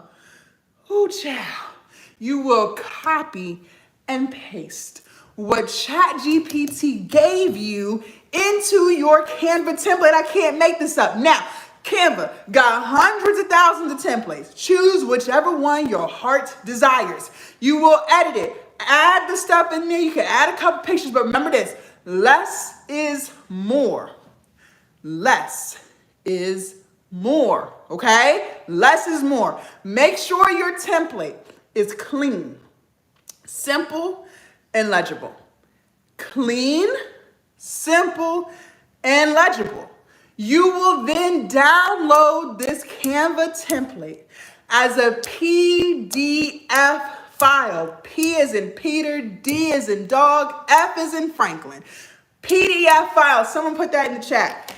Ooh, child. You will copy and paste what ChatGPT gave you into your Canva template. I can't make this up. Now, Canva got hundreds of thousands of templates. Choose whichever one your heart desires. You will edit it. Add the stuff in there. You can add a couple pictures, but remember this. Less is more. Less is more, okay? Less is more. Make sure your template is clean, simple, and legible. Clean, simple, and legible. You will then download this Canva template as a PDF file. P as in Peter, D as in dog, F as in Franklin. PDF file. Someone put that in the chat.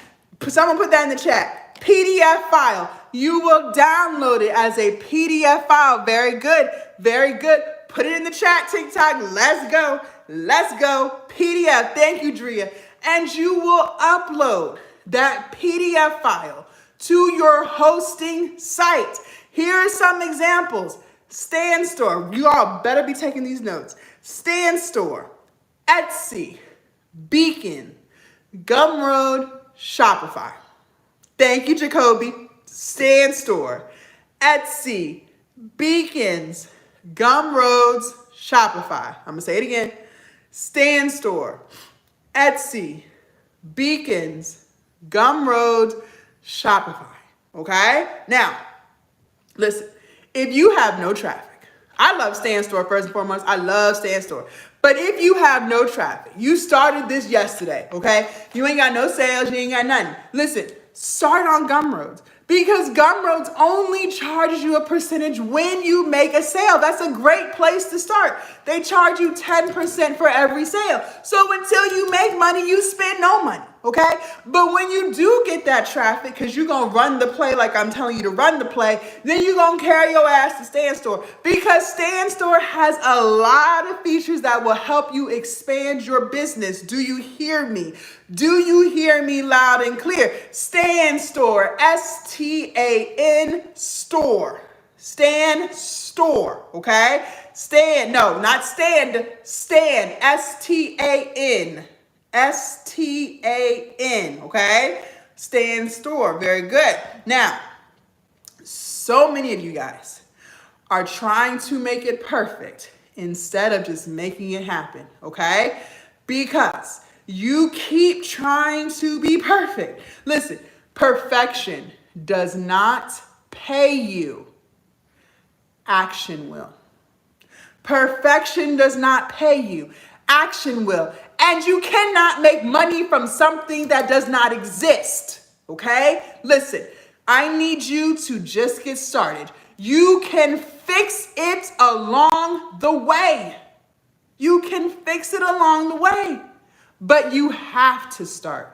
Someone put that in the chat. PDF file. You will download it as a PDF file. Very good. Very good. Put it in the chat, TikTok. Let's go. Let's go. PDF. Thank you, Drea. And you will upload that PDF file to your hosting site. Here are some examples. Stand Store. You all better be taking these notes. Stand Store, Etsy, Beacon, Gumroad, Shopify. Thank you, Jacoby. Stand Store, Etsy, Beacons, Gumroads, Shopify. I'm going to say it again. Stand Store, Etsy, Beacons, Gumroad, Shopify. Okay? Now, listen, if you have no traffic, I love Stand Store first and foremost. I love Stand Store. But if you have no traffic, you started this yesterday, okay? You ain't got no sales, you ain't got nothing. Listen, start on Gumroads because Gumroads only charges you a percentage when you make a sale. That's a great place to start. They charge you 10% for every sale. So until you make money, you spend no money, okay? But when you do get that traffic, because you're going to run the play like I'm telling you to run the play, then you're going to carry your ass to Stand Store, because Stand Store has a lot of features that will help you expand your business. Do you hear me? Do you hear me loud and clear? Stand Store, S-T-A-N store. Stand Store, okay? Stand, no, not stand, stand, S-T-A-N. S-T-A-N, okay? Stand Store, very good. Now, so many of you guys are trying to make it perfect instead of just making it happen, okay? Because you keep trying to be perfect. Listen, perfection does not pay you. Action will. Perfection does not pay you. Action will. And you cannot make money from something that does not exist. Okay? Listen, I need you to just get started. You can fix it along the way. You can fix it along the way. But you have to start.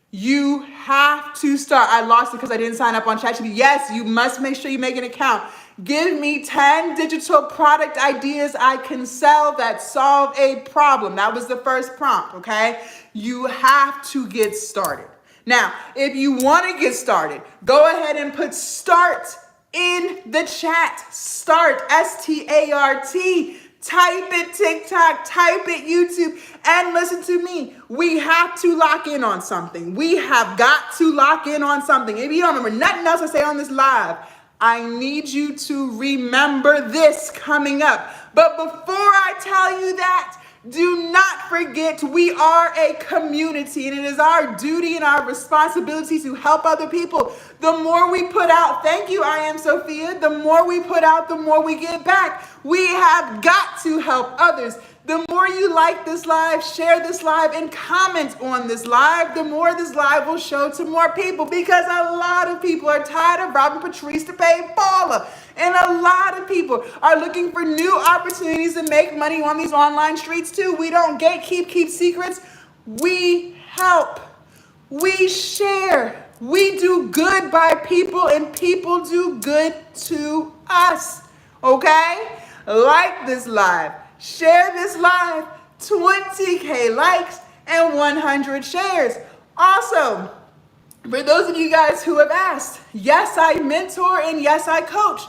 You have to start. I lost it because I didn't sign up on ChatGPT. Yes, you must make sure you make an account. Give me 10 digital product ideas I can sell that solve a problem. That was the first prompt, okay? You have to get started. Now, if you want to get started, go ahead and put start in the chat. Start, S-T-A-R-T. Type it TikTok, type it YouTube, and listen to me. We have to lock in on something. We have got to lock in on something. If you don't remember nothing else I say on this live, I need you to remember this coming up. But before I tell you that, do not forget we are a community, and it is our duty and our responsibility to help other people. The more we put out, thank you, I am Sophia, the more we put out, the more we get back. We have got to help others. The more you like this live, share this live, and comment on this live, the more this live will show to more people, because a lot of people are tired of robbing Patrice to pay Paula. And a lot of people are looking for new opportunities to make money on these online streets too. We don't gatekeep, keep secrets. We help. We share. We do good by people, and people do good to us. Okay? Like this live. Share this live. 20K likes and 100 shares. Also, for those of you guys who have asked, yes, I mentor and yes, I coach.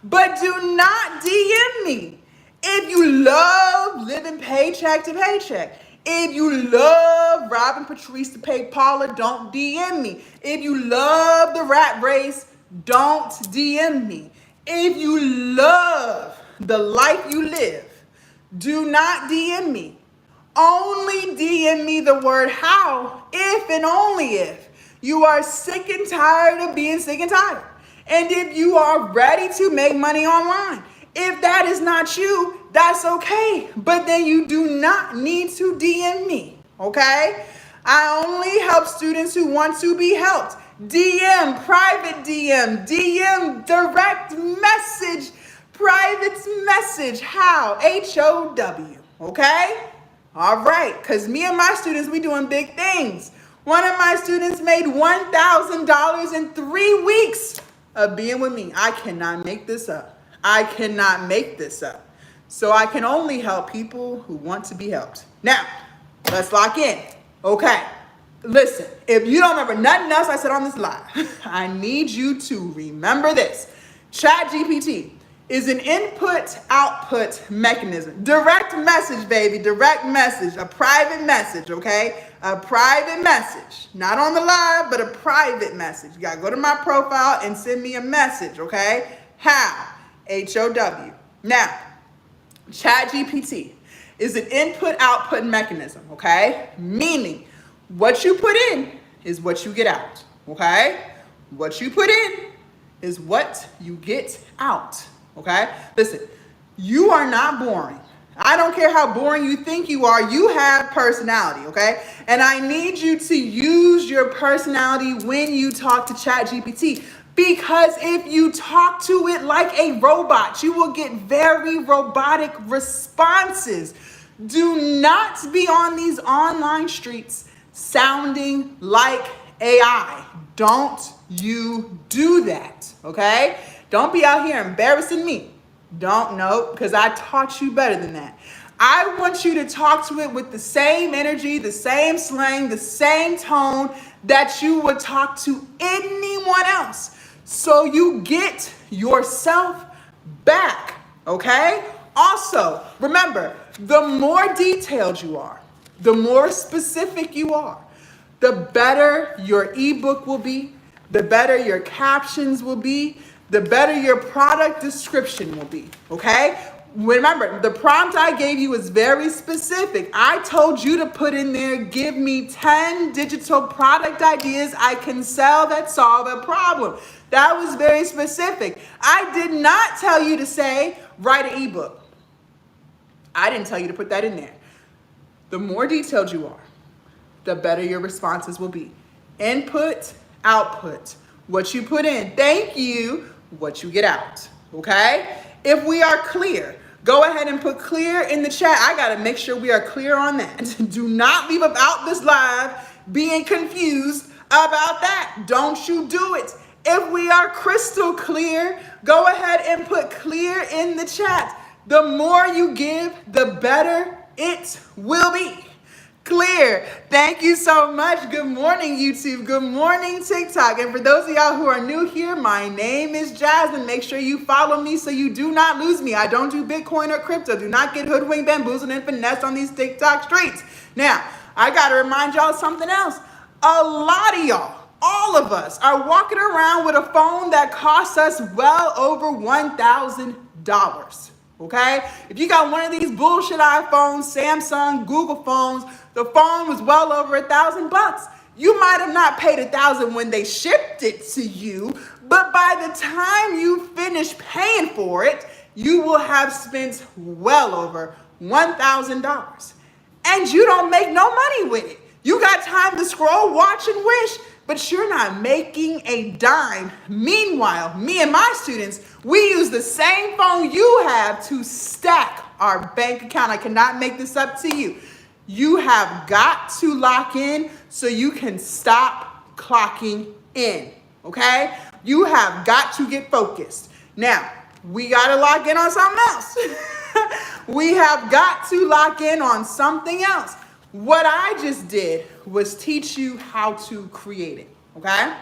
But do not DM me. If you love living paycheck to paycheck, if you love robbing Patrice to pay Paula, don't DM me. If you love the rat race, don't DM me. If you love the life you live, do not DM me. Only DM me the word how, if and only if you are sick and tired of being sick and tired. And if you are ready to make money online. If that is not you, that's okay. But then you do not need to DM me, okay? I only help students who want to be helped. DM, private DM, DM, direct message, private message, how? H-O-W, okay? All right, because me and my students, we doing big things. One of my students made $1,000 in 3 weeks of being with me. I cannot make this up. I cannot make this up. So I can only help people who want to be helped. Now, let's lock in. Okay, listen, if you don't remember nothing else I said on this live, I need you to remember this. ChatGPT is an input-output mechanism. Direct message, baby, direct message, a private message, okay? A private message, not on the live, but a private message. You gotta go to my profile and send me a message, okay? How? H-O-W. Now, ChatGPT is an input-output mechanism, okay? Meaning, what you put in is what you get out, okay? What you put in is what you get out, okay? Listen, you are not boring. I don't care how boring you think you are, you have personality, okay? And I need you to use your personality when you talk to ChatGPT, because if you talk to it like a robot, you will get very robotic responses. Do not be on these online streets sounding like AI. Don't you do that, okay? Don't be out here embarrassing me. Don't know, because I taught you better than that. I want you to talk to it with the same energy, the same slang, the same tone that you would talk to anyone else. So you get yourself back, okay? Also, remember, the more detailed you are, the more specific you are, the better your ebook will be, the better your captions will be, the better your product description will be, okay? Remember, the prompt I gave you is very specific. I told you to put in there, give me 10 digital product ideas I can sell that solve a problem. That was very specific. I did not tell you to say, write an ebook. I didn't tell you to put that in there. The more detailed you are, the better your responses will be. Input, output. What you put in, thank you, what you get out, okay? If we are clear, go ahead and put clear in the chat. I gotta make sure we are clear on that. Do not leave about this live being confused about that. Don't you do it. If we are crystal clear, go ahead and put clear in the chat. The more you give, the better it will be. Clear. Thank you so much. Good morning, YouTube. Good morning, TikTok. And for those of y'all who are new here, my name is Jasmine. Make sure you follow me so you do not lose me. I don't do Bitcoin or crypto. Do not get hoodwinked, bamboozled, and finessed on these TikTok streets. Now, I got to remind y'all something else. A lot of y'all, all of us, are walking around with a phone that costs us well over $1,000. Okay? If you got one of these bullshit iPhones, Samsung, Google phones, the phone was well over $1,000. You might have not paid $1,000 when they shipped it to you, but by the time you finish paying for it, you will have spent well over $1,000. And you don't make no money with it. You got time to scroll, watch, and wish, but you're not making a dime. Meanwhile, me and my students, we use the same phone you have to stack our bank account. I cannot make this up to you. You have got to lock in so you can stop clocking in, okay? You have got to get focused. Now, we got to lock in on something else. We have got to lock in on something else. What I just did was teach you how to create it, okay?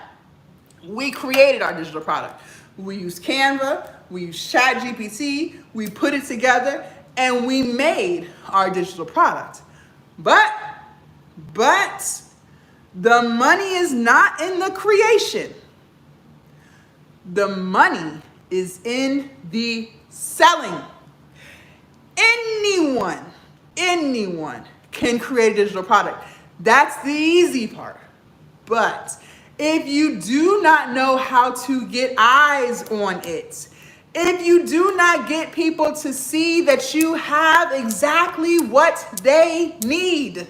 We created our digital product. We used Canva, we used ChatGPT, we put it together, and we made our digital product. But the money is not in the creation. The money is in the selling. Anyone can create a digital product. That's the easy part. But if you do not know how to get eyes on it, if you do not get people to see that you have exactly what they need,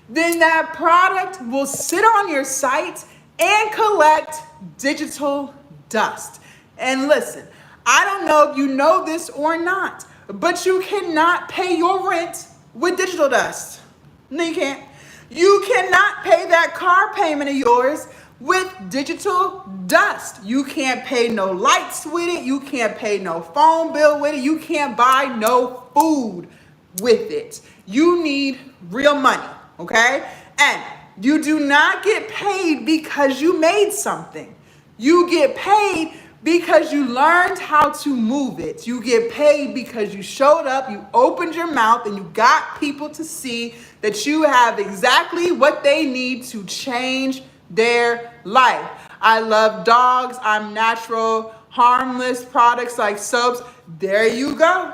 then that product will sit on your site and collect digital dust. And listen, I don't know if you know this or not, but you cannot pay your rent with digital dust. No, you can't. You cannot pay that car payment of yours with digital dust. You can't pay no lights with it. You can't pay no phone bill with it. You can't buy no food with it. You need real money, okay? And you do not get paid because you made something. You get paid because you learned how to move it. You get paid because you showed up, you opened your mouth, and you got people to see that you have exactly what they need to change their life. I love dogs. I'm natural, harmless products like soaps. There you go.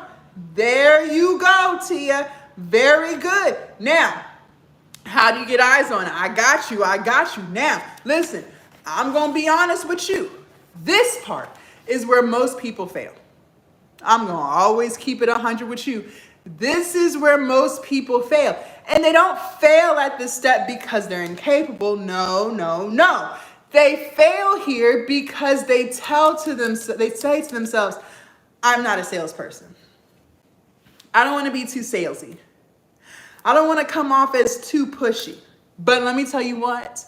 There you go, Tia. Very good. Now, how do you get eyes on it? I got you. Now, listen, I'm going to be honest with you. This part is where most people fail. I'm going to always keep it 100 with you. This is where most people fail. And they don't fail at this step because they're incapable. No. They fail here because they say to themselves, I'm not a salesperson. I don't want to be too salesy. I don't want to come off as too pushy. But let me tell you what,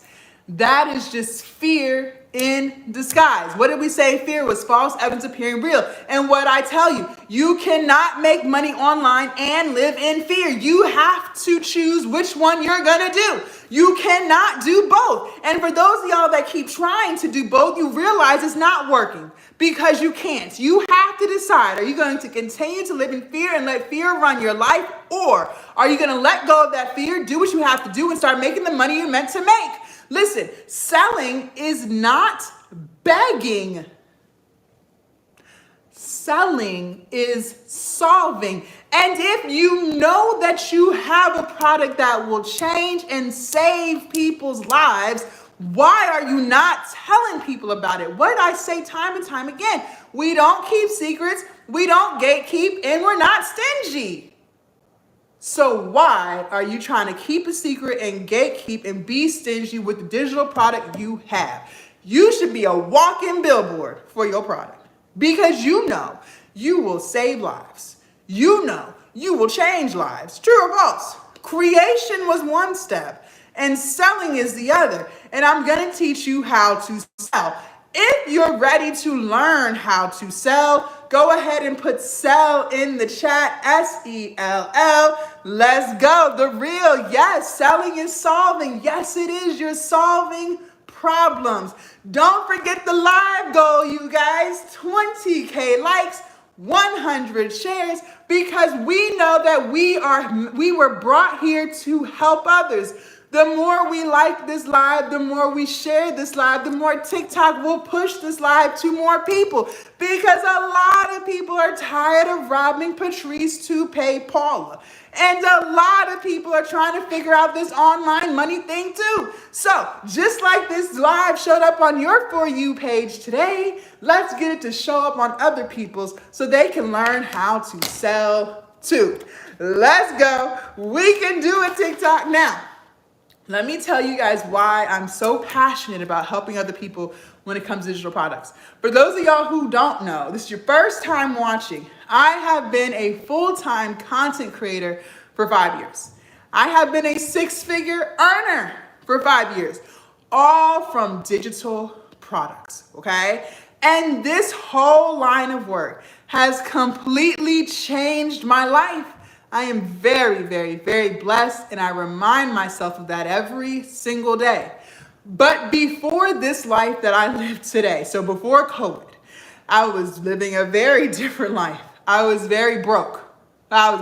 that is just fear in disguise. What did we say? Fear was false evidence appearing real. And what I tell you, you cannot make money online and live in fear. You have to choose which one you're gonna do. You cannot do both. And for those of y'all that keep trying to do both, you realize it's not working because you can't. You have to decide, are you going to continue to live in fear and let fear run your life? Or are you gonna let go of that fear, do what you have to do, and start making the money you're meant to make? Listen, selling is not begging. Selling is solving. And if you know that you have a product that will change and save people's lives, why are you not telling people about it? What did I say time and time again? We don't keep secrets, we don't gatekeep, and we're not stingy. So why are you trying to keep a secret and gatekeep and be stingy with the digital product you have? You should be a walking billboard for your product because you know you will save lives. You know you will change lives. True or false? Creation was one step and selling is the other. And I'm going to teach you how to sell. If you're ready to learn how to sell, go ahead and put sell in the chat, SELL. Let's go. The real, yes, selling is solving. Yes, it is. You're solving problems. Don't forget the live goal, you guys. 20K likes, 100 shares, because we know that we were brought here to help others. The more we like this live, the more we share this live, the more TikTok will push this live to more people, because a lot of people are tired of robbing Patrice to pay Paula. And a lot of people are trying to figure out this online money thing too. So just like this live showed up on your For You page today, let's get it to show up on other people's so they can learn how to sell too. Let's go. We can do it, TikTok. Now, let me tell you guys why I'm so passionate about helping other people when it comes to digital products. For those of y'all who don't know, this is your first time watching, I have been a full-time content creator for 5 years. I have been a six-figure earner for 5 years, all from digital products, okay? And this whole line of work has completely changed my life. I am very, very, very blessed, and I remind myself of that every single day. But before this life that I live today, so before COVID, I was living a very different life. I was very broke. I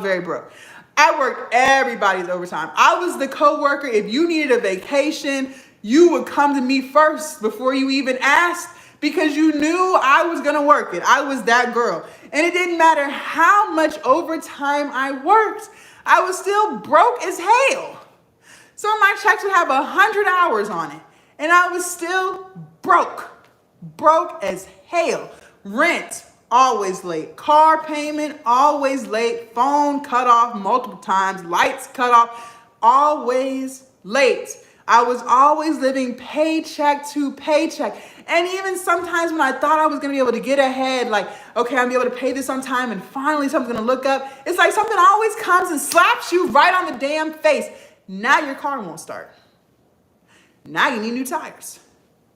worked everybody's overtime. I was the coworker. If you needed a vacation, you would come to me first before you even asked, because you knew I was gonna work it. I was that girl. And it didn't matter how much overtime I worked, I was still broke as hell. Some of my checks would have 100 hours on it, and I was still broke as hell. Rent, always late. Car payment, always late. Phone cut off multiple times. Lights cut off, always late. I was always living paycheck to paycheck. And even sometimes when I thought I was gonna be able to get ahead, like, okay, I'm gonna be able to pay this on time and finally something's gonna look up, it's like something always comes and slaps you right on the damn face. Now your car won't start. Now you need new tires.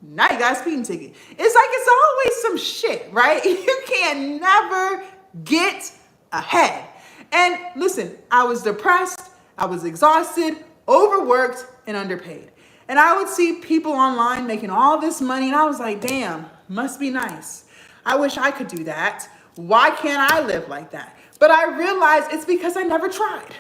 Now you got a speeding ticket. It's like it's always some shit, right? You can never get ahead. And listen, I was depressed, I was exhausted, overworked, and underpaid. And I would see people online making all this money, and I was like, damn, must be nice. I wish I could do that. Why can't I live like that? But I realized it's because I never tried.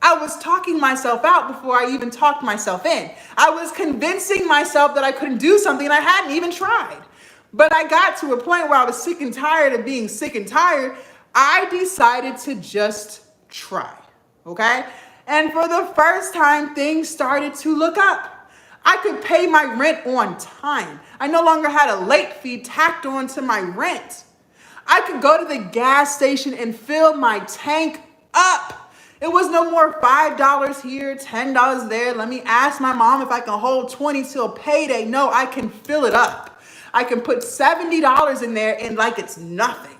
I was talking myself out before I even talked myself in. I was convincing myself that I couldn't do something and I hadn't even tried. But I got to a point where I was sick and tired of being sick and tired. I decided to just try, okay? And for the first time, things started to look up. I could pay my rent on time. I no longer had a late fee tacked on to my rent. I could go to the gas station and fill my tank up. It was no more $5 here, $10 there. Let me ask my mom if I can hold 20 till payday. No, I can fill it up. I can put $70 in there and like it's nothing.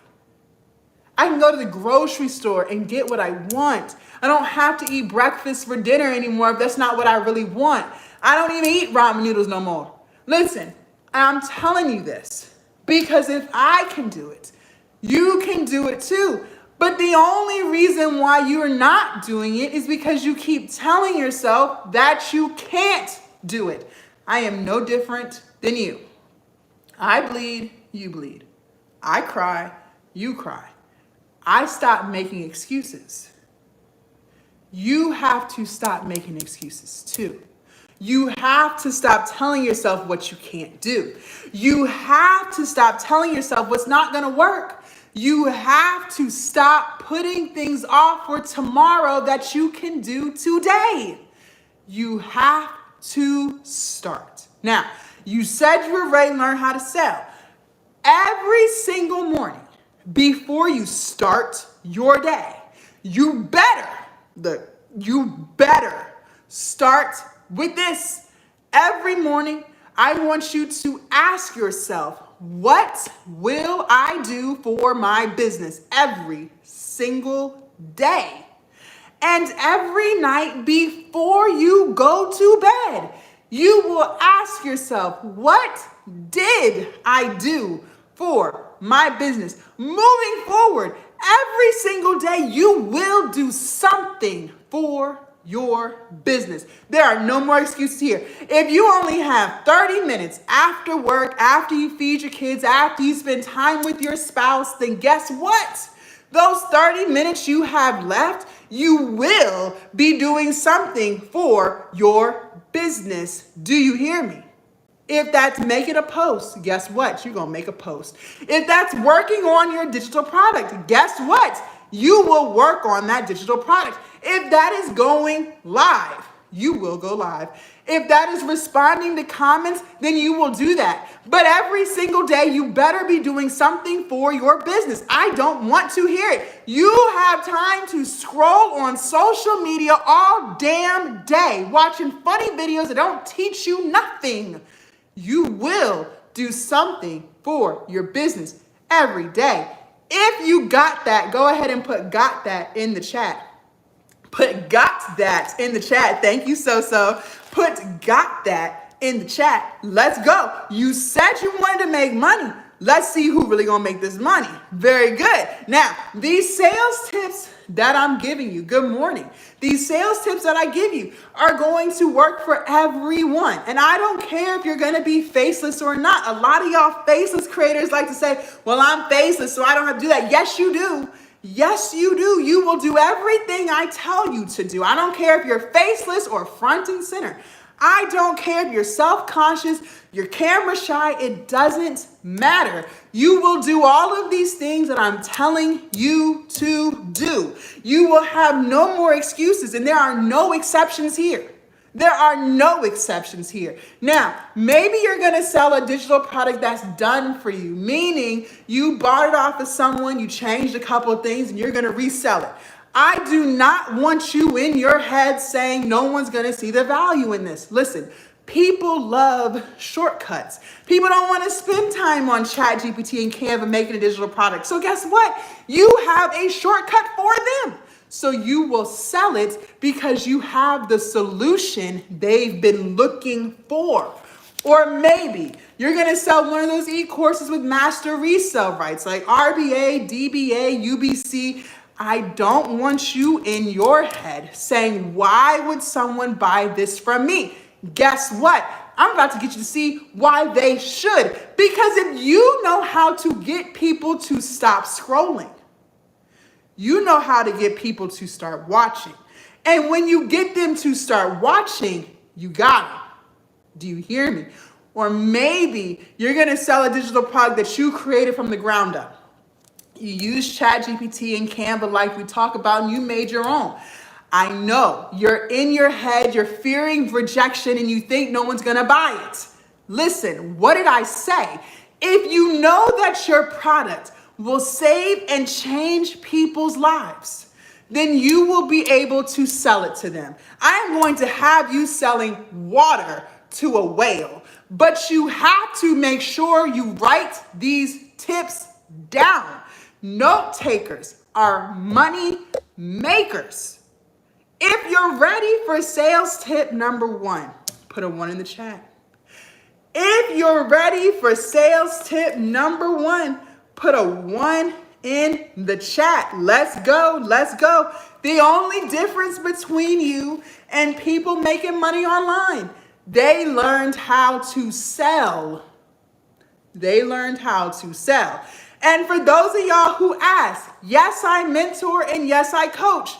I can go to the grocery store and get what I want. I don't have to eat breakfast for dinner anymore if that's not what I really want. I don't even eat ramen noodles no more. Listen, I'm telling you this because if I can do it, you can do it too. But the only reason why you're not doing it is because you keep telling yourself that you can't do it. I am no different than you. I bleed, you bleed. I cry, you cry. I stop making excuses. You have to stop making excuses too. You have to stop telling yourself what you can't do. You have to stop telling yourself what's not going to work. You have to stop putting things off for tomorrow that you can do today. You have to start. Now, you said you were ready to learn how to sell. Every single morning before you start your day, you better start with this. Every morning, I want you to ask yourself, what will I do for my business every single day? And every night before you go to bed, you will ask yourself, what did I do for my business? Moving forward, every single day, you will do something for your business. There are no more excuses here. If you only have 30 minutes after work, after you feed your kids, after you spend time with your spouse, then guess what? Those 30 minutes you have left, you will be doing something for your business. Do you hear me? If that's making a post, guess what? You're going to make a post. If that's working on your digital product, guess what? You will work on that digital product. If that is going live, you will go live. If that is responding to comments, then you will do that. But every single day, you better be doing something for your business. I don't want to hear it. You have time to scroll on social media all damn day, watching funny videos that don't teach you nothing. You will do something for your business every day. If you got that, go ahead and put got that in the chat. Put got that in the chat. Thank you, So. Put got that in the chat. Let's go. You said you wanted to make money. Let's see who really gonna make this money. Very good. Now, these sales tips that I'm giving you, good morning. These sales tips that I give you are going to work for everyone. And I don't care if you're gonna be faceless or not. A lot of y'all faceless creators like to say, well, I'm faceless, so I don't have to do that. Yes, you do. Yes, you do. You will do everything I tell you to do. I don't care if you're faceless or front and center. I don't care if you're self-conscious, you're camera shy, it doesn't matter. You will do all of these things that I'm telling you to do. You will have no more excuses, and there are no exceptions here. There are no exceptions here. Now, maybe you're going to sell a digital product that's done for you, meaning you bought it off of someone, you changed a couple of things, and you're going to resell it. I do not want you in your head saying no one's going to see the value in this. Listen, people love shortcuts. People don't want to spend time on ChatGPT and Canva making a digital product. So guess what? You have a shortcut for them. So you will sell it because you have the solution they've been looking for. Or maybe you're going to sell one of those e-courses with master resell rights like RBA, DBA, UBC. I don't want you in your head saying, why would someone buy this from me? Guess what? I'm about to get you to see why they should. Because if you know how to get people to stop scrolling, you know how to get people to start watching. And when you get them to start watching, you got them. Do you hear me? Or maybe you're going to sell a digital product that you created from the ground up. You use ChatGPT and Canva like we talk about, and you made your own. I know you're in your head, you're fearing rejection, and you think no one's going to buy it. Listen, what did I say? If you know that your product will save and change people's lives, then you will be able to sell it to them. I am going to have you selling water to a whale, but you have to make sure you write these tips down. Note takers are money makers. If you're ready for sales tip number 1, Put a 1 in the chat. If you're ready for sales tip number 1, put a 1 in the chat. Let's go. Let's go. The only difference between you and people making money online, they learned how to sell. They learned how to sell. And for those of y'all who ask, yes, I mentor and yes, I coach.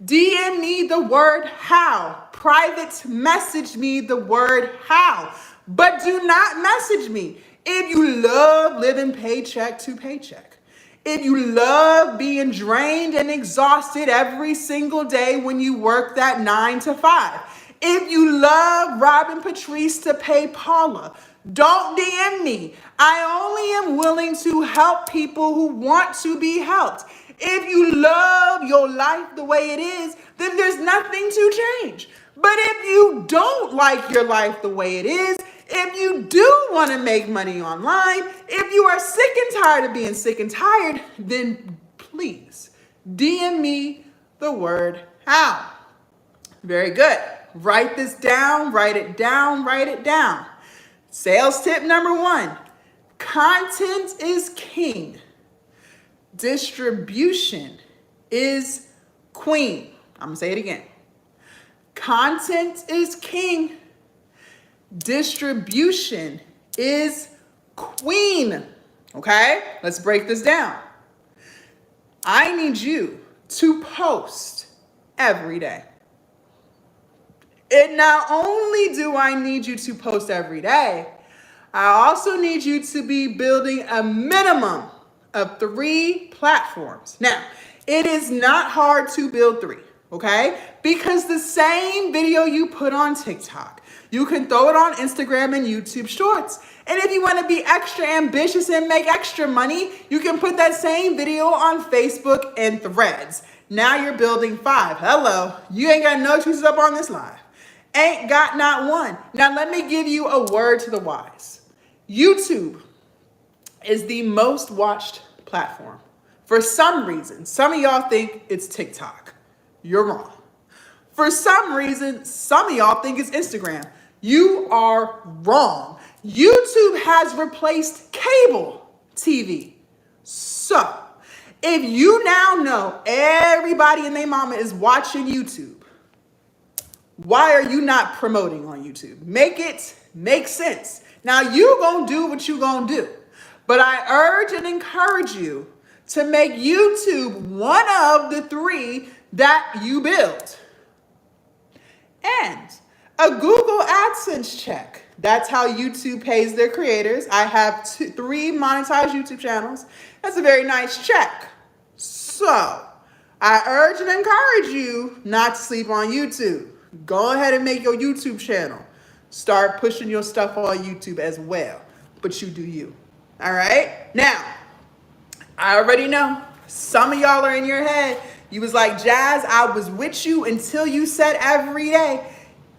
DM me the word how. Private message me the word how. But do not message me if you love living paycheck to paycheck. If you love being drained and exhausted every single day when you work that 9 to 5. If you love robbing Patrice to pay Paula, don't DM me. I only am willing to help people who want to be helped. If you love your life the way it is, then there's nothing to change. But if you don't like your life the way it is, if you do want to make money online, if you are sick and tired of being sick and tired, then please DM me the word how. Very good. Write this down, write it down, write it down. Sales tip number 1, content is king. Distribution is queen. I'm gonna say it again. Content is king. Distribution is queen. Okay, let's break this down. I need you to post every day. And not only do I need you to post every day, I also need you to be building a minimum of 3 platforms. Now, it is not hard to build 3, okay? Because the same video you put on TikTok, you can throw it on Instagram and YouTube Shorts. And if you want to be extra ambitious and make extra money, you can put that same video on Facebook and Threads. Now you're building 5. Hello, you ain't got no excuses up on this live. Ain't got not one. Now let me give you a word to the wise. YouTube is the most watched platform. For some reason, some of y'all think it's TikTok. You're wrong. For some reason, some of y'all think it's Instagram. You are wrong. YouTube has replaced cable TV. So, if you now know everybody and their mama is watching YouTube, why are you not promoting on YouTube? Make it make sense. Now, you gonna do what you gonna do. But I urge and encourage you to make YouTube one of the 3 that you build. And a Google AdSense check. That's how YouTube pays their creators. I have 3 monetized YouTube channels. That's a very nice check. So, I urge and encourage you not to sleep on YouTube. Go ahead and make your YouTube channel. Start pushing your stuff on YouTube as well. But you do you. All right? Now, I already know some of y'all are in your head. You was like, Jazz, I was with you until you said every day.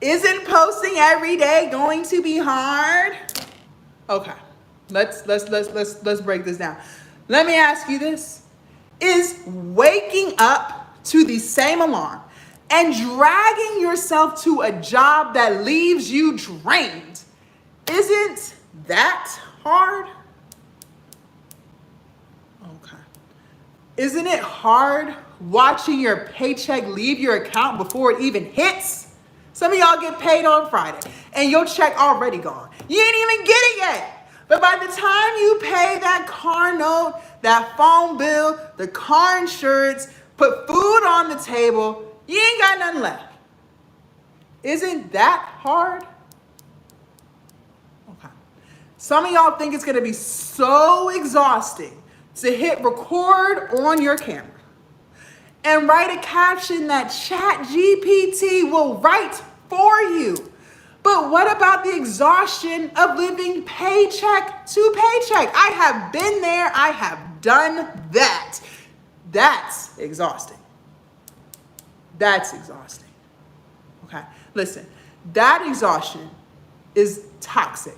Isn't posting every day going to be hard? Okay. Let's break this down. Let me ask you this. Is waking up to the same alarm and dragging yourself to a job that leaves you drained, isn't that hard? Okay. Isn't it hard watching your paycheck leave your account before it even hits? Some of y'all get paid on Friday and your check already gone. You ain't even get it yet. But by the time you pay that car note, that phone bill, the car insurance, put food on the table, you ain't got nothing left. Isn't that hard? Okay. Some of y'all think it's going to be so exhausting to hit record on your camera and write a caption that ChatGPT will write for you. But what about the exhaustion of living paycheck to paycheck? I have been there. I have done that. That's exhausting. That's exhausting. Okay, listen, that exhaustion is toxic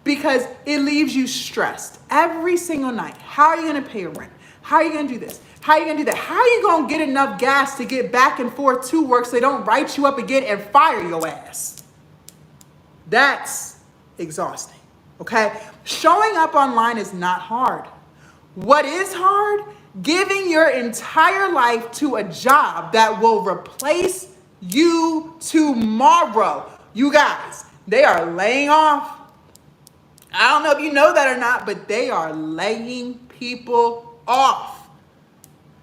because it leaves you stressed every single night. How are you going to pay your rent? How are you going to do this? How are you going to do that? How are you going to get enough gas to get back and forth to work so they don't write you up again and fire your ass? That's exhausting, okay? Showing up online is not hard. What is hard? Giving your entire life to a job that will replace you tomorrow. You guys, they are laying off. I don't know if you know that or not, but they are laying people off.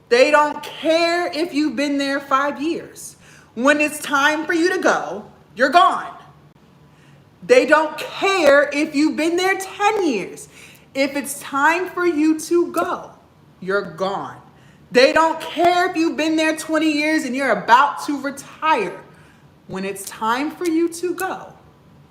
They don't care if you've been there 5 years. When it's time for you to go, you're gone. They don't care if you've been there 10 years. If it's time for you to go, you're gone. They don't care if you've been there 20 years and you're about to retire. When it's time for you to go,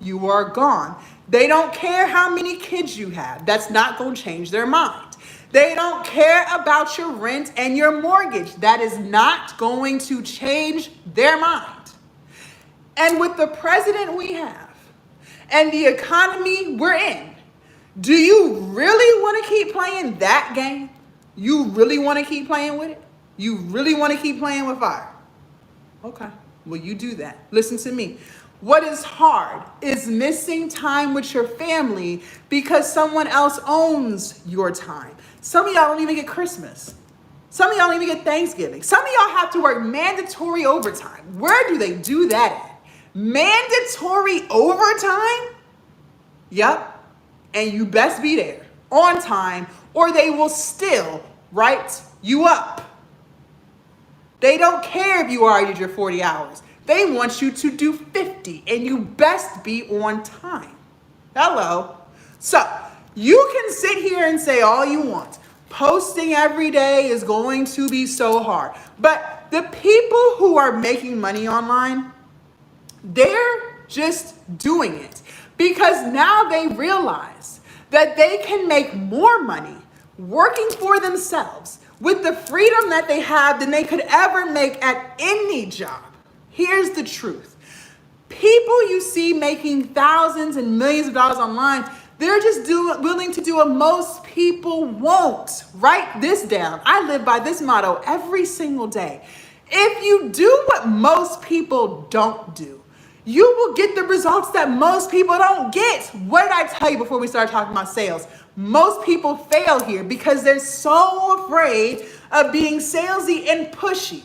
you are gone. They don't care how many kids you have. That's not going to change their mind. They don't care about your rent and your mortgage. That is not going to change their mind. And with the president we have and the economy we're in, do you really want to keep playing that game? You really want to keep playing with it? You really want to keep playing with fire? Okay, well, you do that. Listen to me. What is hard is missing time with your family because someone else owns your time. Some of y'all don't even get Christmas. Some of y'all don't even get Thanksgiving. Some of y'all have to work mandatory overtime. Where do they do that at? Mandatory overtime? Yep. And you best be there on time or they will still write you up. They don't care if you already did your 40 hours. They want you to do 50 and you best be on time. Hello. So you can sit here and say all you want. Posting every day is going to be so hard. But the people who are making money online, they're just doing it because now they realize that they can make more money working for themselves with the freedom that they have than they could ever make at any job. Here's the truth. People you see making thousands and millions of dollars online, they're just willing to do what most people won't. Write this down. I live by this motto every single day. If you do what most people don't do, you will get the results that most people don't get. What did I tell you before we started talking about sales? Most people fail here because they're so afraid of being salesy and pushy.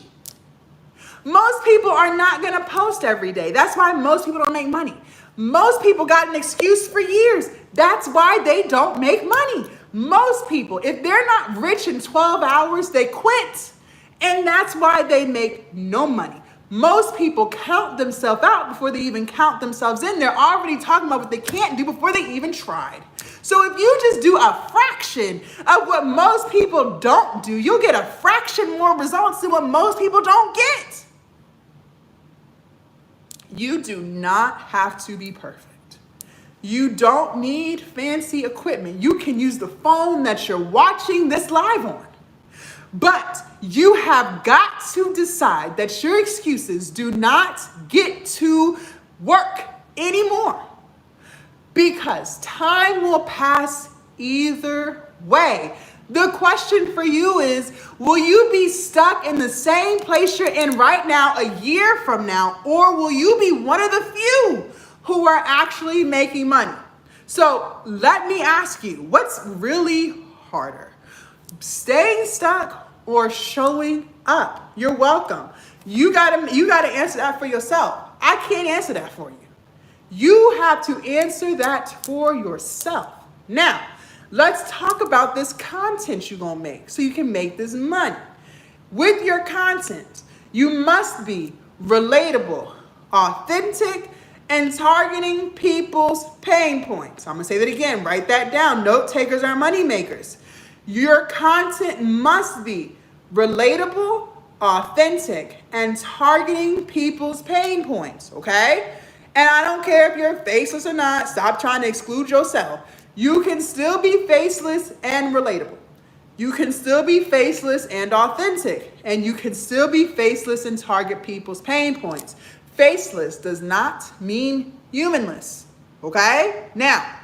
Most people are not going to post every day. That's why most people don't make money. Most people got an excuse for years. That's why they don't make money. Most people, if they're not rich in 12 hours, they quit. And that's why they make no money. Most people count themselves out before they even count themselves in. They're already talking about what they can't do before they even tried. So if you just do a fraction of what most people don't do, you'll get a fraction more results than what most people don't get. You do not have to be perfect. You don't need fancy equipment. You can use the phone that you're watching this live on. But you have got to decide that your excuses do not get to work anymore. Because time will pass either way. The question for you is, will you be stuck in the same place you're in right now a year from now, or will you be one of the few who are actually making money? So let me ask you, what's really harder? Staying stuck or showing up? You're welcome. You gotta answer that for yourself. I can't answer that for you. You have to answer that for yourself. Now, let's talk about this content you're gonna make so you can make this money. With your content, you must be relatable, authentic, and targeting people's pain points. I'm gonna say that again, write that down. Note takers are money makers. Your content must be relatable, authentic, and targeting people's pain points, okay? And I don't care if you're faceless or not, stop trying to exclude yourself. You can still be faceless and relatable. You can still be faceless and authentic. And you can still be faceless and target people's pain points. Faceless does not mean humanless, okay? Now,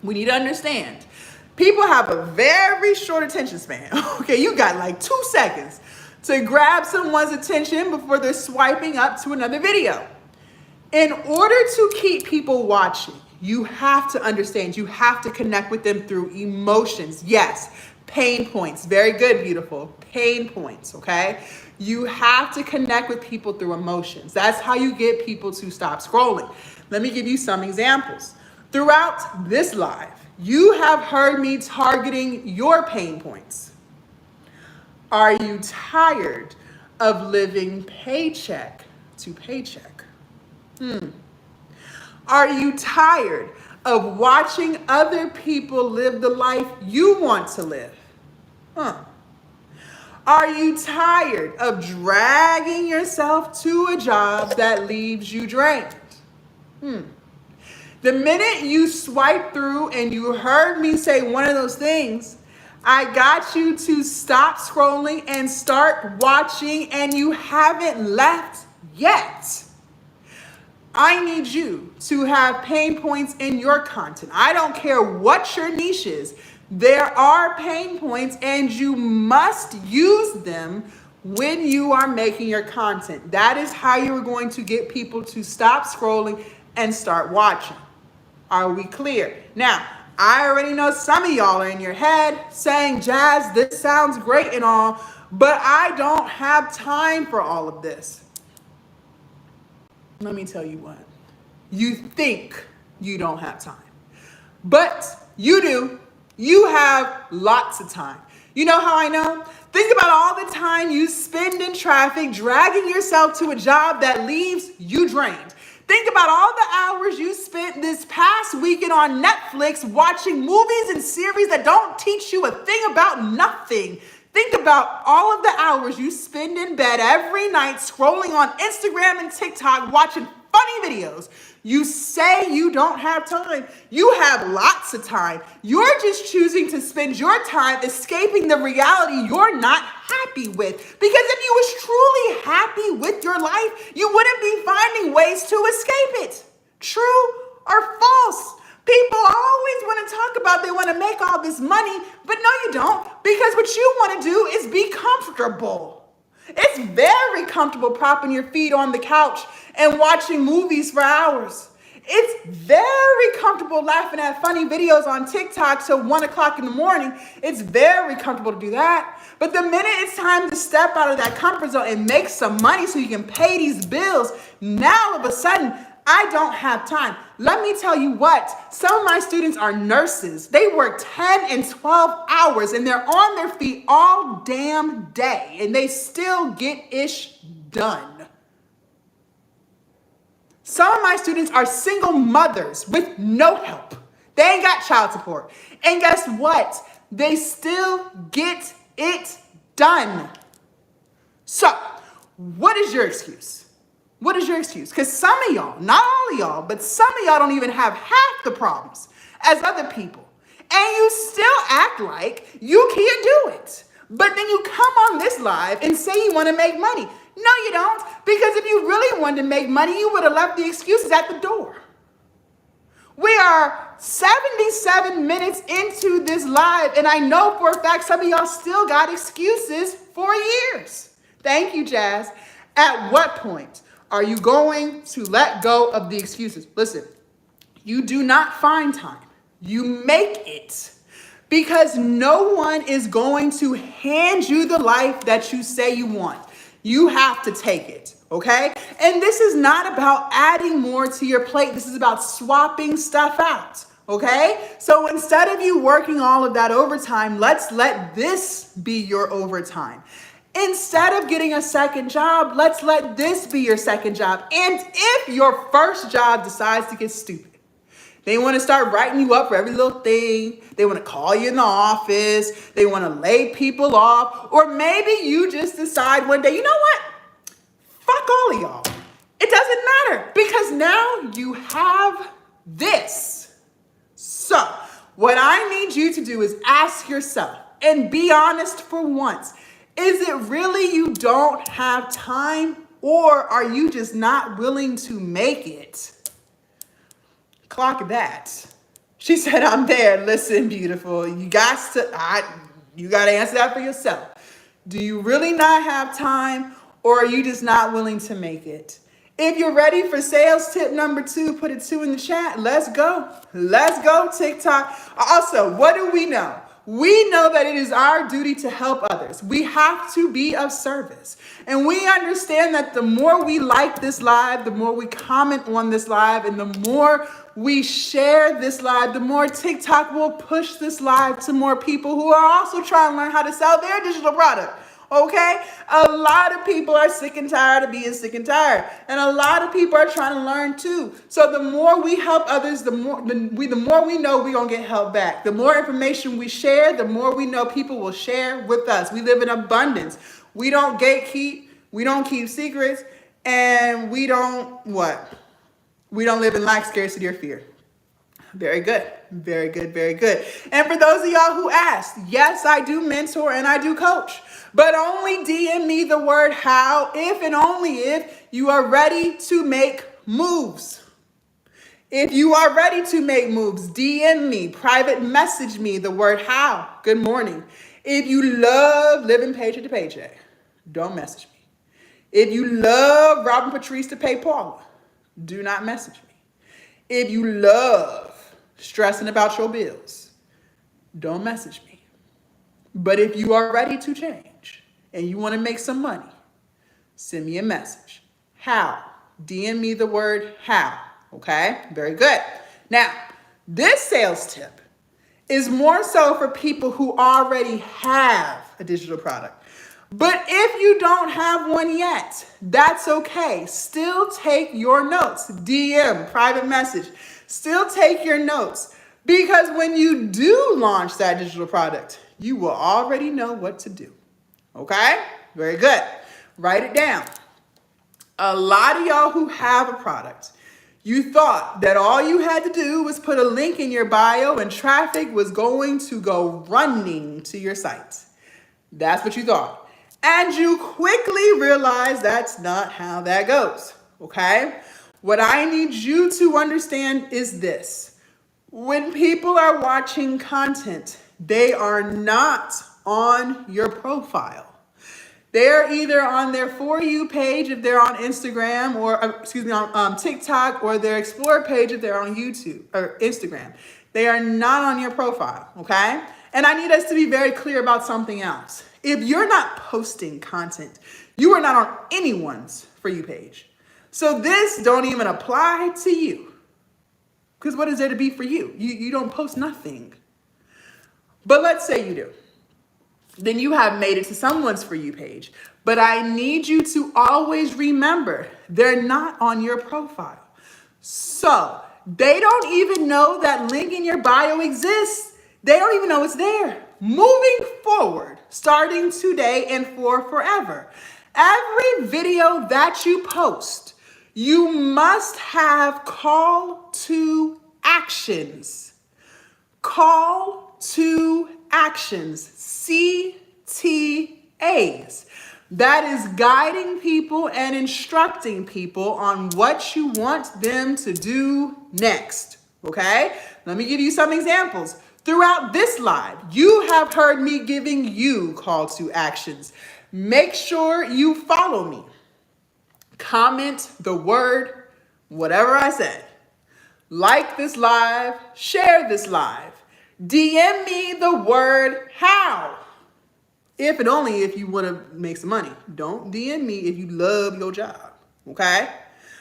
we need to understand, people have a very short attention span, okay? You got like 2 seconds to grab someone's attention before they're swiping up to another video. In order to keep people watching, you have to understand, you have to connect with them through emotions. Yes, pain points. Very good, beautiful. Pain points, okay? You have to connect with people through emotions. That's how you get people to stop scrolling. Let me give you some examples. Throughout this live, you have heard me targeting your pain points. Are you tired of living paycheck to paycheck? Are you tired of watching other people live the life you want to live? Are you tired of dragging yourself to a job that leaves you drained? The minute you swipe through and you heard me say one of those things, I got you to stop scrolling and start watching, and you haven't left yet. I need you to have pain points in your content. I don't care what your niche is. There are pain points, and you must use them when you are making your content. That is how you're going to get people to stop scrolling and start watching. Are we clear? Now, I already know some of y'all are in your head saying, Jazz, this sounds great and all, but I don't have time for all of this. Let me tell you what. You think you don't have time, but you do. You have lots of time. You know how I know? Think about all the time you spend in traffic, dragging yourself to a job that leaves you drained. Think about all the hours you spent this past weekend on Netflix watching movies and series that don't teach you a thing about nothing. Think about all of the hours you spend in bed every night scrolling on Instagram and TikTok watching funny videos. You say you don't have time. You have lots of time. You're just choosing to spend your time escaping the reality you're not happy with. Because if you was truly happy with your life, you wouldn't be finding ways to escape it. True or false? People always want to talk about they want to make all this money, but no, you don't. Because what you want to do is be comfortable. It's very comfortable propping your feet on the couch and watching movies for hours. It's very comfortable laughing at funny videos on TikTok till 1 o'clock in the morning. It's very comfortable to do that. But the minute it's time to step out of that comfort zone and make some money so you can pay these bills, now all of a sudden, I don't have time. Let me tell you what, some of my students are nurses. They work 10 and 12 hours and they're on their feet all damn day and they still get ish done. Some of my students are single mothers with no help. They ain't got child support. And guess what? They still get it done. So, what is your excuse? What is your excuse? Because some of y'all, not all of y'all, but some of y'all don't even have half the problems as other people. And you still act like you can't do it. But then you come on this live and say you want to make money. No, you don't. Because if you really wanted to make money, you would have left the excuses at the door. We are 77 minutes into this live, and I know for a fact some of y'all still got excuses for years. Thank you, Jazz. At what point are you going to let go of the excuses? Listen, you do not find time. You make it. Because no one is going to hand you the life that you say you want. You have to take it, okay? And this is not about adding more to your plate. This is about swapping stuff out, okay? So instead of you working all of that overtime, let's let this be your overtime. Instead of getting a second job, let's let this be your second job. And if your first job decides to get stupid, they want to start writing you up for every little thing. They want to call you in the office. They want to lay people off. Or maybe you just decide one day, you know what? Fuck all of y'all. It doesn't matter because now you have this. So what I need you to do is ask yourself and be honest for once. Is it really you don't have time, or are you just not willing to make it? Clock that. She said, I'm there. Listen, beautiful. You got to answer that for yourself. Do you really not have time, or are you just not willing to make it? If you're ready for sales tip number 2, put a 2 in the chat. Let's go. Let's go, TikTok. Also, what do we know? We know that it is our duty to help others. We have to be of service. And we understand that the more we like this live, the more we comment on this live, and the more we share this live, the more TikTok will push this live to more people who are also trying to learn how to sell their digital product. Okay? A lot of people are sick and tired of being sick and tired. And a lot of people are trying to learn too. So the more we help others, the more we know we're going to get help back. The more information we share, the more we know people will share with us. We live in abundance. We don't gatekeep. We don't keep secrets. And we don't what? We don't live in lack, scarcity, or fear. Very good. Very good. Very good. And for those of y'all who asked, yes, I do mentor and I do coach, but only DM me the word how if and only if you are ready to make moves. If you are ready to make moves, DM me, private message me the word how. Good morning. If you love living paycheck to paycheck, don't message me. If you love robbing Patrice to pay Paula, do not message me. If you love stressing about your bills, don't message me. But if you are ready to change and you want to make some money, send me a message. How? DM me the word how. Okay? Very good. Now, this sales tip is more so for people who already have a digital product. But if you don't have one yet, that's okay. Still take your notes. DM, private message. Still take your notes. Because when you do launch that digital product, you will already know what to do. Okay? Very good. Write it down. A lot of y'all who have a product, you thought that all you had to do was put a link in your bio and traffic was going to go running to your site. That's what you thought. And you quickly realize that's not how that goes, okay? What I need you to understand is this. When people are watching content, they are not on your profile. They're either on their For You page if they're on Instagram or, on TikTok, or their Explore page if they're on YouTube or Instagram. They are not on your profile, okay? And I need us to be very clear about something else. If you're not posting content, you are not on anyone's For You page. So this don't even apply to you. Because what is there to be for you? You don't post nothing. But let's say you do. Then you have made it to someone's For You page. But I need you to always remember, they're not on your profile. So they don't even know that link in your bio exists. They don't even know it's there. Moving forward, starting today and for forever, every video that you post, you must have call to actions. Call to actions, CTAs. That is guiding people and instructing people on what you want them to do next, okay? Let me give you some examples. Throughout this live, you have heard me giving you call to actions. Make sure you follow me. Comment the word, whatever I said. Like this live, share this live. DM me the word how. If and only if you want to make some money. Don't DM me if you love your job, okay?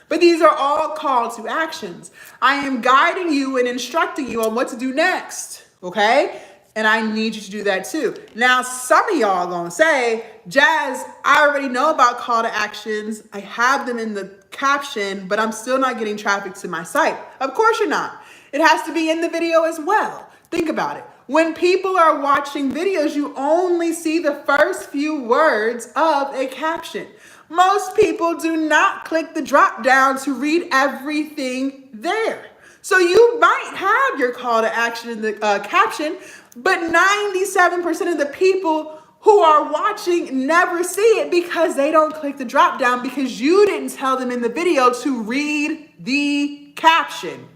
But these are all call to actions. I am guiding you and instructing you on what to do next, okay? And I need you to do that too. Now, some of y'all are gonna say, Jazz, I already know about call to actions. I have them in the caption, but I'm still not getting traffic to my site. Of course you're not. It has to be in the video as well. Think about it. When people are watching videos, you only see the first few words of a caption. Most people do not click the drop down to read everything there. So you might have your call to action in the caption, but 97% of the people who are watching never see it because they don't click the drop down because you didn't tell them in the video to read the caption.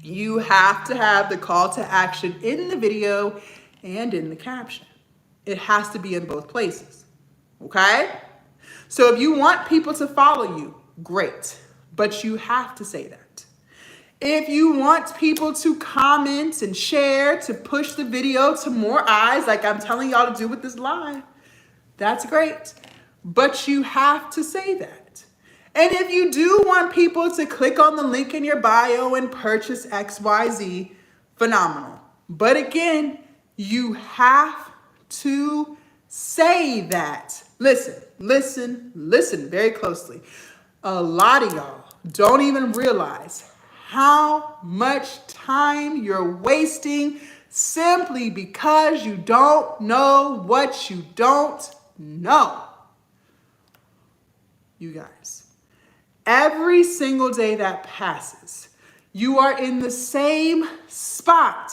You have to have the call to action in the video and in the caption. It has to be in both places, okay? So if you want people to follow you, great, but you have to say that. If you want people to comment and share to push the video to more eyes, like I'm telling y'all to do with this live, that's great, but you have to say that. And if you do want people to click on the link in your bio and purchase XYZ, phenomenal. But again, you have to say that. Listen very closely. A lot of y'all don't even realize how much time you're wasting simply because you don't know what you don't know. You guys, every single day that passes, you are in the same spot.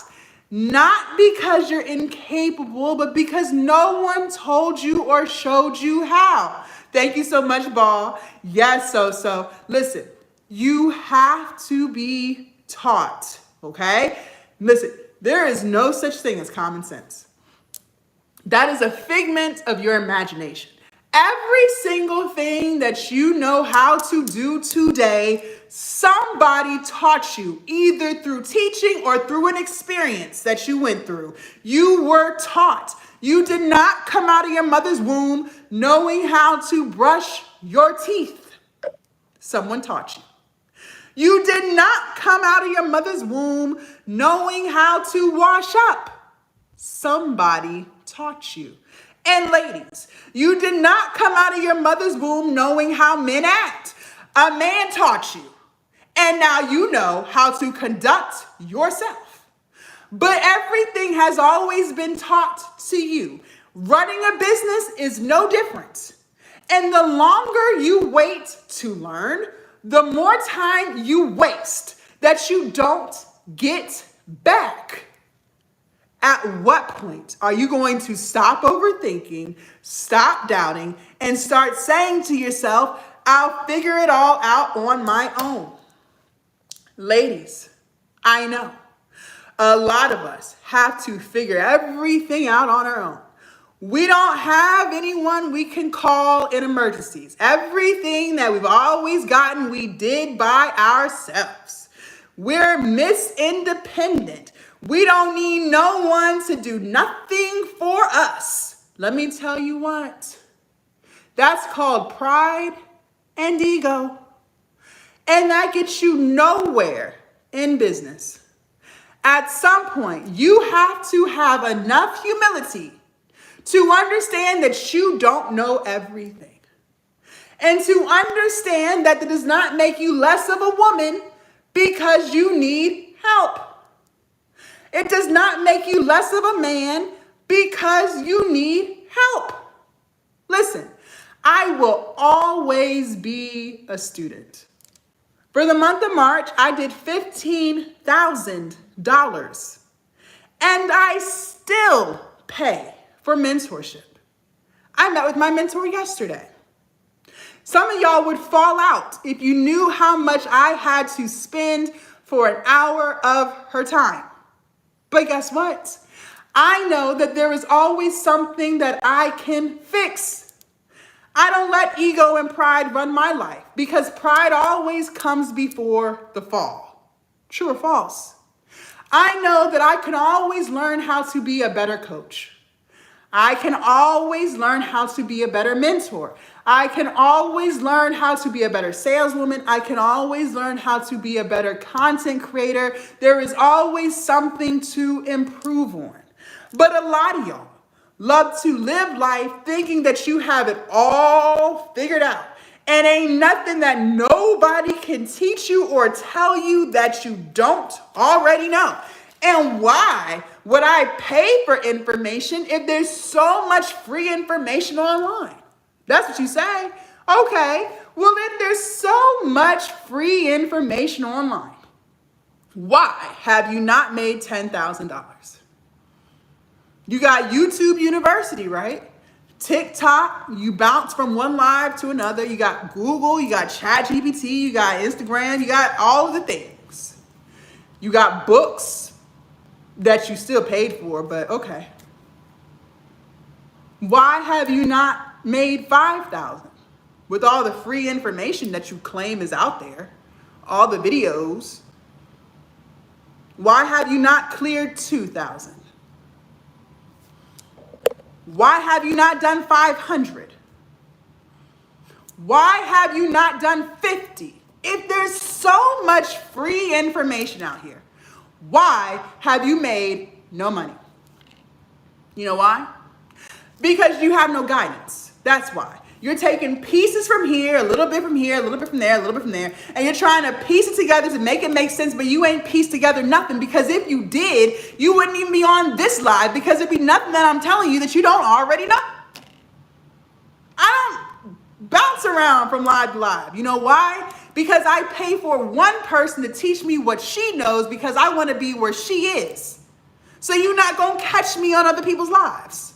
Not because you're incapable, but because no one told you or showed you how. Thank you so much, Ball. Yes, so. Listen, you have to be taught, okay? Listen, there is no such thing as common sense. That is a figment of your imagination. Every single thing that you know how to do today, somebody taught you, either through teaching or through an experience that you went through. You were taught. You did not come out of your mother's womb knowing how to brush your teeth. Someone taught you. You did not come out of your mother's womb knowing how to wash up. Somebody taught you. And ladies, you did not come out of your mother's womb knowing how men act. A man taught you. And now you know how to conduct yourself. But everything has always been taught to you. Running a business is no different. And the longer you wait to learn, the more time you waste that you don't get back. At what point are you going to stop overthinking, stop doubting, and start saying to yourself, I'll figure it all out on my own? Ladies, I know a lot of us have to figure everything out on our own. We don't have anyone we can call in emergencies. Everything that we've always gotten, we did by ourselves. We're Miss Independent. We don't need no one to do nothing for us. Let me tell you what. That's called pride and ego. And that gets you nowhere in business. At some point, you have to have enough humility to understand that you don't know everything. And to understand that does not make you less of a woman because you need help. It does not make you less of a man because you need help. Listen, I will always be a student. For the month of March, I did $15,000. And I still pay for mentorship. I met with my mentor yesterday. Some of y'all would fall out if you knew how much I had to spend for an hour of her time. But guess what? I know that there is always something that I can fix. I don't let ego and pride run my life because pride always comes before the fall. True or false? I know that I can always learn how to be a better coach. I can always learn how to be a better mentor. I can always learn how to be a better saleswoman. I can always learn how to be a better content creator. There is always something to improve on. But a lot of y'all love to live life thinking that you have it all figured out. And ain't nothing that nobody can teach you or tell you that you don't already know. And why would I pay for information if there's so much free information online? That's what you say. Okay, well, if there's so much free information online, why have you not made $10,000? You got YouTube University, right? TikTok, you bounce from one live to another. You got Google, you got ChatGPT, you got Instagram, you got all of the things. You got books that you still paid for, but okay. Why have you not made $5,000? with all the free information that you claim is out there, all the videos? Why have you not cleared 2,000? Why have you not done 500? Why have you not done 50? If there's so much free information out here, why have you made no money? You know why? Because you have no guidance. That's why. You're taking pieces from here, a little bit from here, a little bit from there, a little bit from there, and you're trying to piece it together to make it make sense, but you ain't pieced together nothing, because if you did, you wouldn't even be on this live, because it'd be nothing that I'm telling you that you don't already know. I don't bounce around from live to live. You know why? Because I pay for one person to teach me what she knows, because I want to be where she is. So you're not going to catch me on other people's lives.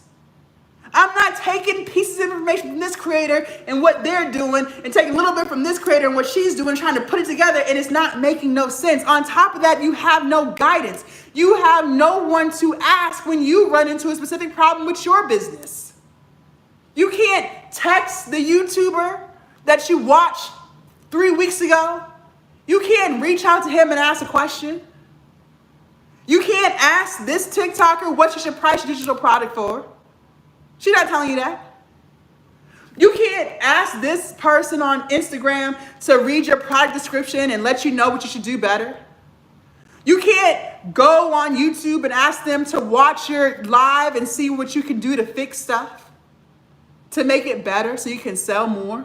I'm not taking pieces of information from this creator and what they're doing and taking a little bit from this creator and what she's doing, trying to put it together, and it's not making no sense. On top of that, you have no guidance. You have no one to ask when you run into a specific problem with your business. You can't text the YouTuber that you watched 3 weeks ago. You can't reach out to him and ask a question. You can't ask this TikToker what you should price your digital product for. She's not telling you that. You can't ask this person on Instagram to read your product description and let you know what you should do better. You can't go on YouTube and ask them to watch your live and see what you can do to fix stuff, to make it better so you can sell more.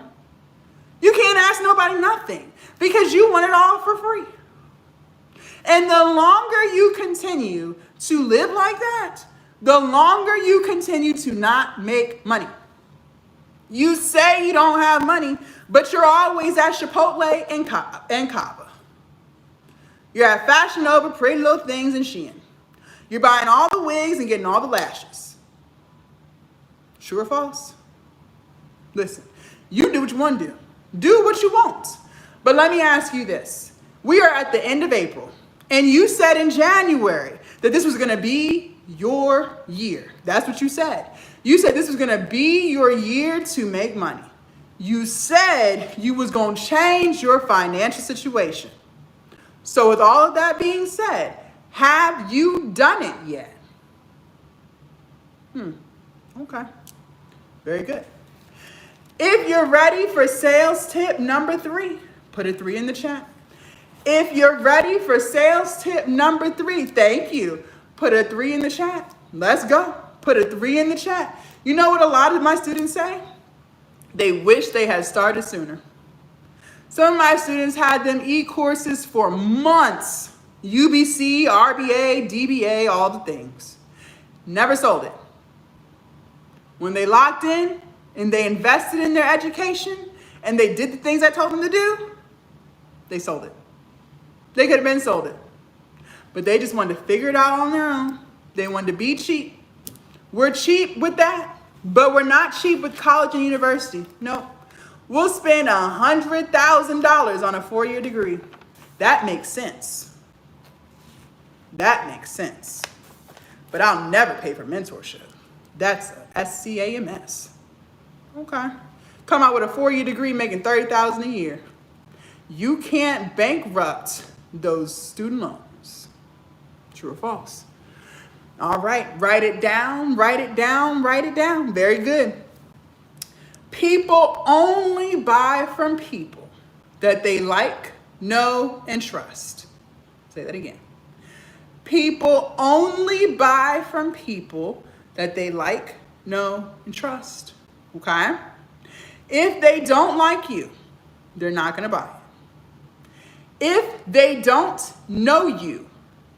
You can't ask nobody nothing, because you want it all for free. And the longer you continue to live like that, the longer you continue to not make money. You say you don't have money, but you're always at Chipotle and Cava. You're at Fashion Nova, Pretty Little Things, and Shein. You're buying all the wigs and getting all the lashes. True or false? Listen, you do what you want to do. Do what you want. But let me ask you this. We are at the end of April, and you said in January that this was going to be your year. That's what you said. You said this was going to be your year to make money. You said you was going to change your financial situation. So with all of that being said, have you done it yet? Okay. Very good. If you're ready for sales tip number 3, put a 3 in the chat. If you're ready for sales tip number 3, thank you. Put a 3 in the chat. Let's go. Put a 3 in the chat. You know what a lot of my students say? They wish they had started sooner. Some of my students had them e-courses for months. UBC, RBA, DBA, all the things. Never sold it. When they locked in and they invested in their education and they did the things I told them to do, they sold it. They could have been sold it. But they just wanted to figure it out on their own. They wanted to be cheap. We're cheap with that, but we're not cheap with college and university. No. We'll spend $100,000 on a 4-year degree. That makes sense. That makes sense. But I'll never pay for mentorship. That's a SCAMS. Okay. Come out with a 4-year degree making $30,000 a year. You can't bankrupt those student loans. True or false? All right, write it down, write it down, write it down. Very good. People only buy from people that they like, know, and trust. Say that again. People only buy from people that they like, know, and trust. Okay? If they don't like you, they're not going to buy it. If they don't know you,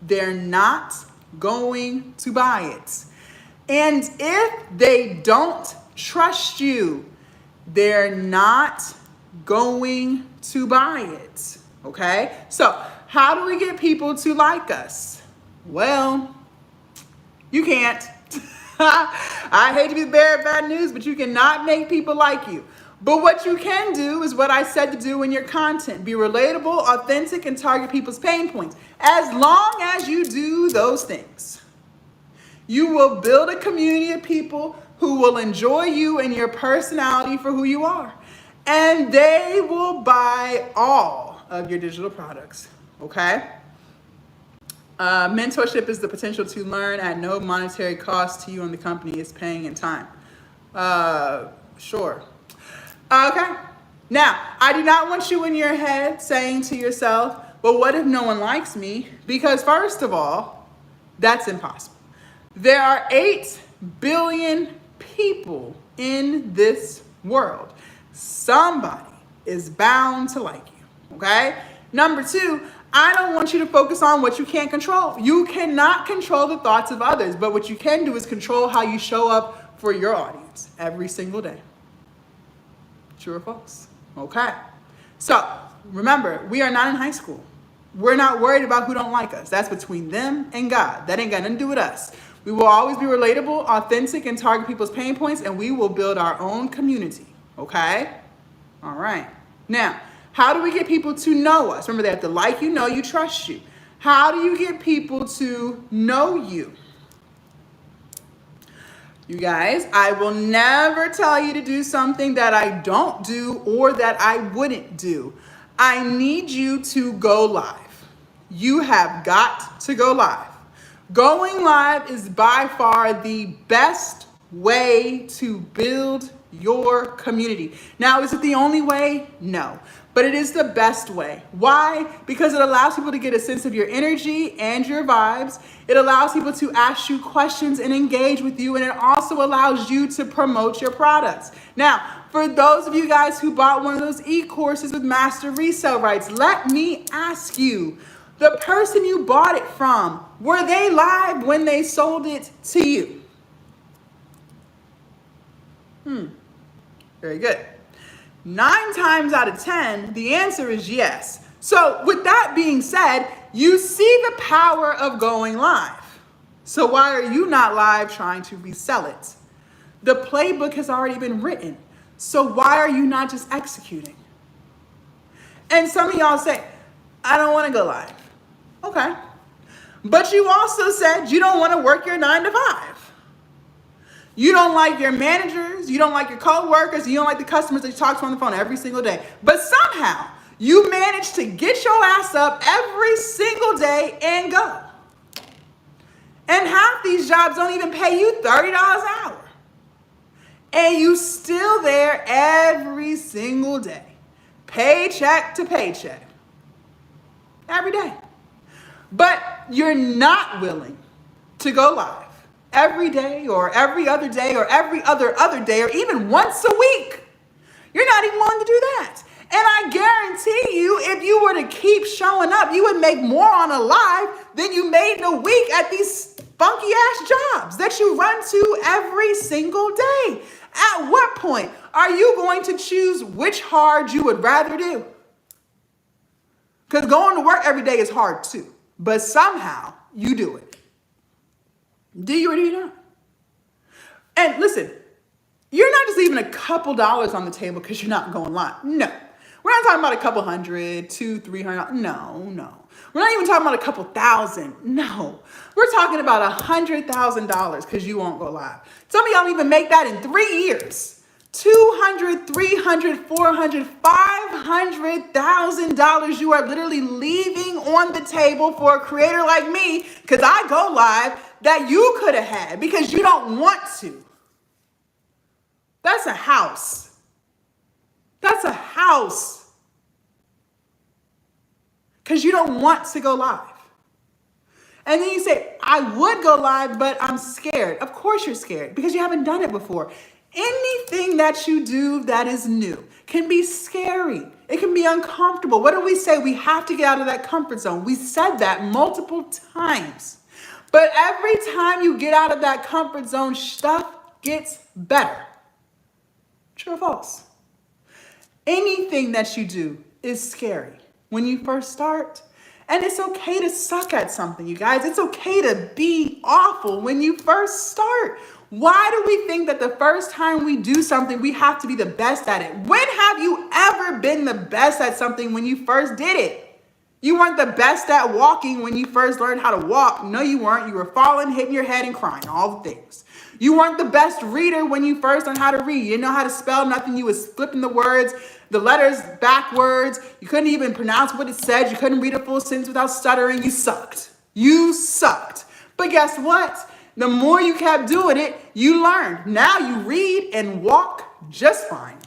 they're not going to buy it. And if they don't trust you, they're not going to buy it. Okay? So how do we get people to like us? Well, you can't. I hate to be the bearer of bad news, but you cannot make people like you. But what you can do is what I said to do in your content. Be relatable, authentic, and target people's pain points. As long as you do those things, you will build a community of people who will enjoy you and your personality for who you are. and they will buy all of your digital products, okay? Mentorship is the potential to learn at no monetary cost to you and the company is paying in time. Sure. Okay. Now, I do not want you in your head saying to yourself, well, what if no one likes me? Because first of all, that's impossible. There are 8 billion people in this world. Somebody is bound to like you, okay? Number 2, I don't want you to focus on what you can't control. You cannot control the thoughts of others, but what you can do is control how you show up for your audience every single day. True or false? Okay. So remember, we are not in high school. We're not worried about who don't like us. That's between them and God. That ain't got nothing to do with us. We will always be relatable, authentic, and target people's pain points, and we will build our own community. Okay? All right. Now, how do we get people to know us? Remember, they have to like you, know you, trust you. How do you get people to know you? You guys, I will never tell you to do something that I don't do or that I wouldn't do. I need you to go live. You have got to go live. Going live is by far the best way to build your community. Now, is it the only way? No. But it is the best way. Why? Because it allows people to get a sense of your energy and your vibes. It allows people to ask you questions and engage with you. And it also allows you to promote your products. Now, for those of you guys who bought one of those e-courses with master resale rights, let me ask you, the person you bought it from, were they live when they sold it to you? Very good. 9 times out of 10, the answer is yes. So with that being said, you see the power of going live. So why are you not live trying to resell it? The playbook has already been written. So why are you not just executing? And some of y'all say, I don't want to go live. Okay. But you also said you don't want to work your 9 to 5. You don't like your managers, you don't like your co-workers, you don't like the customers that you talk to on the phone every single day. But somehow, you manage to get your ass up every single day and go. And half these jobs don't even pay you $30 an hour. And you still there every single day. Paycheck to paycheck. Every day. But you're not willing to go live every day or every other day or every other day or even once a week. You're not even willing to do that. And I guarantee you, if you were to keep showing up, you would make more on a live than you made in a week at these funky ass jobs that you run to every single day. At what point are you going to choose which hard you would rather do? Because going to work every day is hard too. But somehow you do it. Do you or do you not? And listen, you're not just leaving a couple dollars on the table because you're not going live. No. We're not talking about a couple hundred, $200, $300. No. We're not even talking about a couple thousand. No. We're talking about $100,000 because you won't go live. Some of y'all don't even make that in 3 years. $200,000, $300,000, $400,000, $500,000 you are literally leaving on the table for a creator like me, because I go live, that you could have had because you don't want to. That's a house. That's a house. Because you don't want to go live. And then you say, I would go live, but I'm scared. Of course you're scared because you haven't done it before. Anything that you do that is new can be scary. It can be uncomfortable. What do we say? We have to get out of that comfort zone. We said that multiple times. But every time you get out of that comfort zone, stuff gets better. True or false? Anything that you do is scary when you first start. And it's okay to suck at something, you guys. It's okay to be awful when you first start. Why do we think that the first time we do something, we have to be the best at it? When have you ever been the best at something when you first did it? You weren't the best at walking when you first learned how to walk. No, you weren't. You were falling, hitting your head, and crying, all the things. You weren't the best reader when you first learned how to read. You didn't know how to spell nothing. You was flipping the words, the letters backwards. You couldn't even pronounce what it said. You couldn't read a full sentence without stuttering. You sucked. You sucked. But guess what? The more you kept doing it, you learned. Now you read and walk just fine.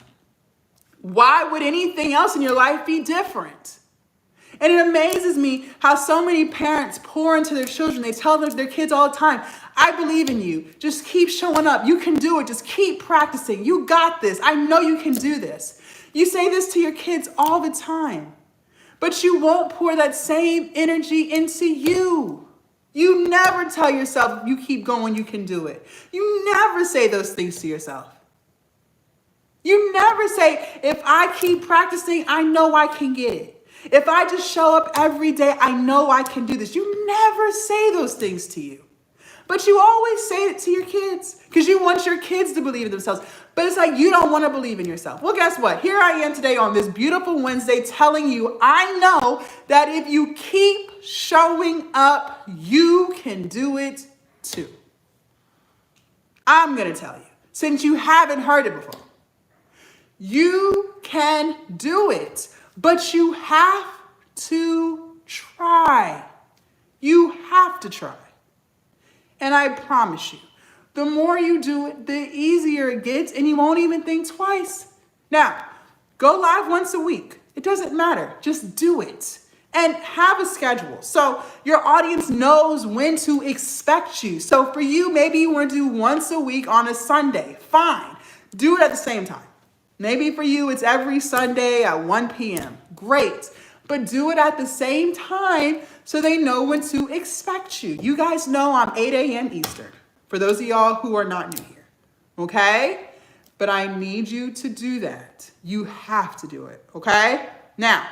Why would anything else in your life be different? And it amazes me how so many parents pour into their children. They tell their kids all the time, I believe in you. Just keep showing up. You can do it. Just keep practicing. You got this. I know you can do this. You say this to your kids all the time, but you won't pour that same energy into you. You never tell yourself, you keep going, you can do it. You never say those things to yourself. You never say, if I keep practicing, I know I can get it. If I just show up every day, I know I can do this. You never say those things to you. But you always say it to your kids because you want your kids to believe in themselves. But it's like you don't want to believe in yourself. Well, guess what? Here I am today on this beautiful Wednesday telling you, I know that if you keep showing up, you can do it too. I'm going to tell you, since you haven't heard it before, you can do it. But you have to try. You have to try. And I promise you, the more you do it, the easier it gets, and you won't even think twice. Now, go live once a week. It doesn't matter. Just do it. And have a schedule so your audience knows when to expect you. So for you, maybe you want to do once a week on a Sunday. Fine. Do it at the same time. Maybe for you, it's every Sunday at 1 p.m. Great. But do it at the same time so they know when to expect you. You guys know I'm 8 a.m. Eastern, for those of y'all who are not new here. Okay? But I need you to do that. You have to do it. Okay? Now,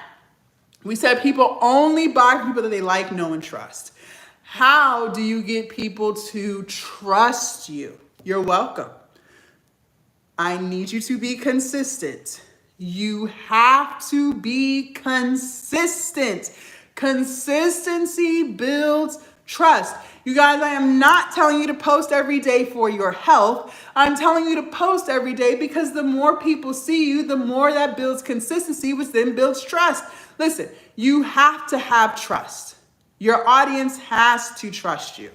we said people only buy from people that they like, know, and trust. How do you get people to trust you? You're welcome. I need you to be consistent. You have to be consistent. Consistency builds trust. You guys, I am not telling you to post every day for your health. I'm telling you to post every day because the more people see you, the more that builds consistency, which then builds trust. Listen, you have to have trust. Your audience has to trust you.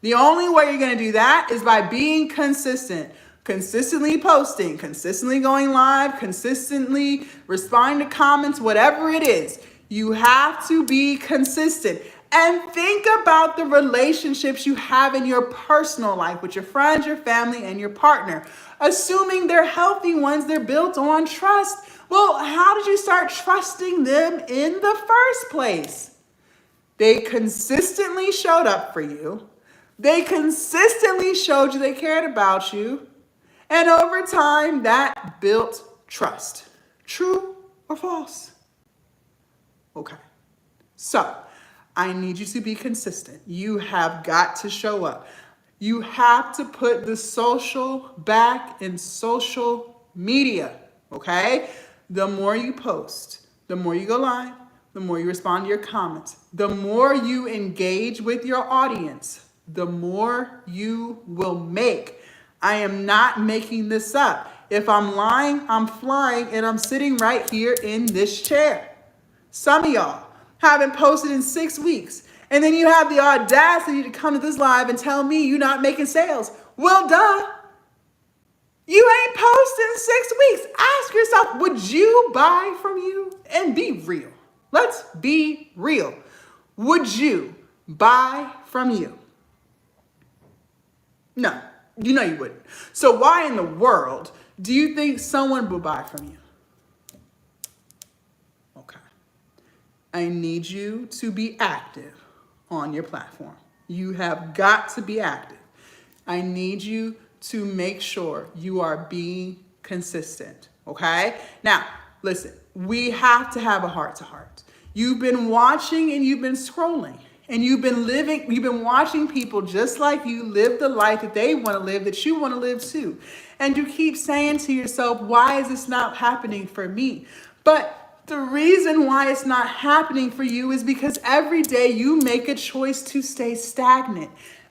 The only way you're going to do that is by being consistent. Consistently posting, consistently going live, consistently responding to comments, whatever it is. You have to be consistent. And think about the relationships you have in your personal life with your friends, your family, and your partner. Assuming they're healthy ones, they're built on trust. Well, how did you start trusting them in the first place? They consistently showed up for you. They consistently showed you they cared about you. And over time, that built trust. True or false? Okay. So, I need you to be consistent. You have got to show up. You have to put the social back in social media, okay? The more you post, the more you go live, the more you respond to your comments, the more you engage with your audience, the more you will make. I am not making this up. If I'm lying, I'm flying, and I'm sitting right here in this chair. Some of y'all haven't posted in 6 weeks, and then you have the audacity to come to this live and tell me you're not making sales. Well, duh. You ain't posted in 6 weeks. Ask yourself, would you buy from you? And be real. Let's be real. Would you buy from you? No. You know you wouldn't. So why in the world do you think someone will buy from you? Okay. I need you to be active on your platform. You have got to be active. I need you to make sure you are being consistent. Okay? Now, listen, we have to have a heart-to-heart. You've been watching and you've been scrolling. And you've been watching people just like you live the life that they want to live, that you want to live too. And you keep saying to yourself, why is this not happening for me? But The reason why it's not happening for you is because every day you make a choice to stay stagnant.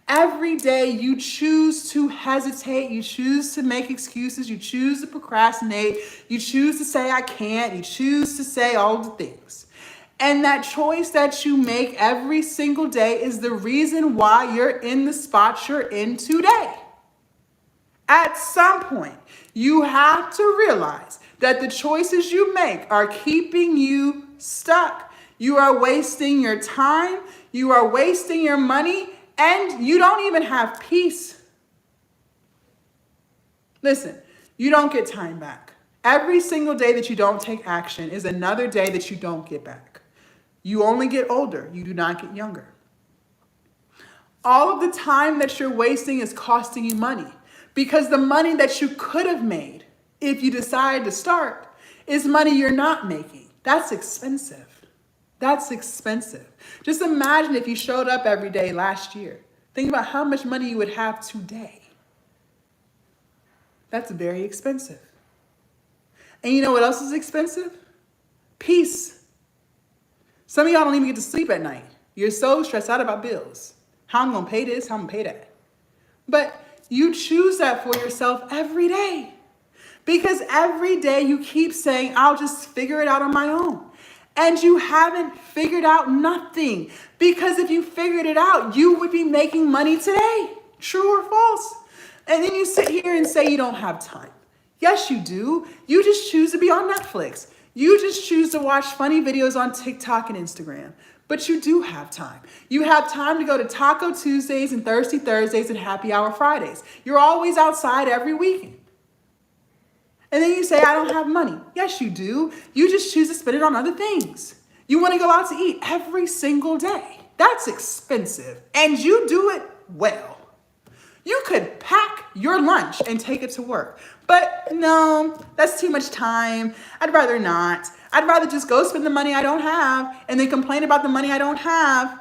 Every day you choose to hesitate, you choose to make excuses, you choose to procrastinate, you choose to say I can't, you choose to say all the things. And that choice that you make every single day is the reason why you're in the spot you're in today. At some point, you have to realize that the choices you make are keeping you stuck. You are wasting your time, you are wasting your money, and you don't even have peace. Listen, you don't get time back. Every single day that you don't take action is another day that you don't get back. You only get older, you do not get younger. All of the time that you're wasting is costing you money, because the money that you could have made if you decided to start is money you're not making. That's expensive. That's expensive. Just imagine if you showed up every day last year. Think about how much money you would have today. That's very expensive. And you know what else is expensive? Peace. Some of y'all don't even get to sleep at night. You're so stressed out about bills. How I'm going to pay this, how I'm going to pay that. But you choose that for yourself every day. Because every day you keep saying, I'll just figure it out on my own. And you haven't figured out nothing. Because if you figured it out, you would be making money today. True or false? And then you sit here and say you don't have time. Yes, you do. You just choose to be on Netflix. You just choose to watch funny videos on TikTok and Instagram. But you do have time. You have time to go to Taco Tuesdays and Thirsty Thursdays and Happy Hour Fridays. You're always outside every weekend. And then you say, I don't have money. Yes, you do. You just choose to spend it on other things. You want to go out to eat every single day. That's expensive. And you do it well. You could pack your lunch and take it to work. But no, that's too much time. I'd rather not. I'd rather just go spend the money I don't have and then complain about the money I don't have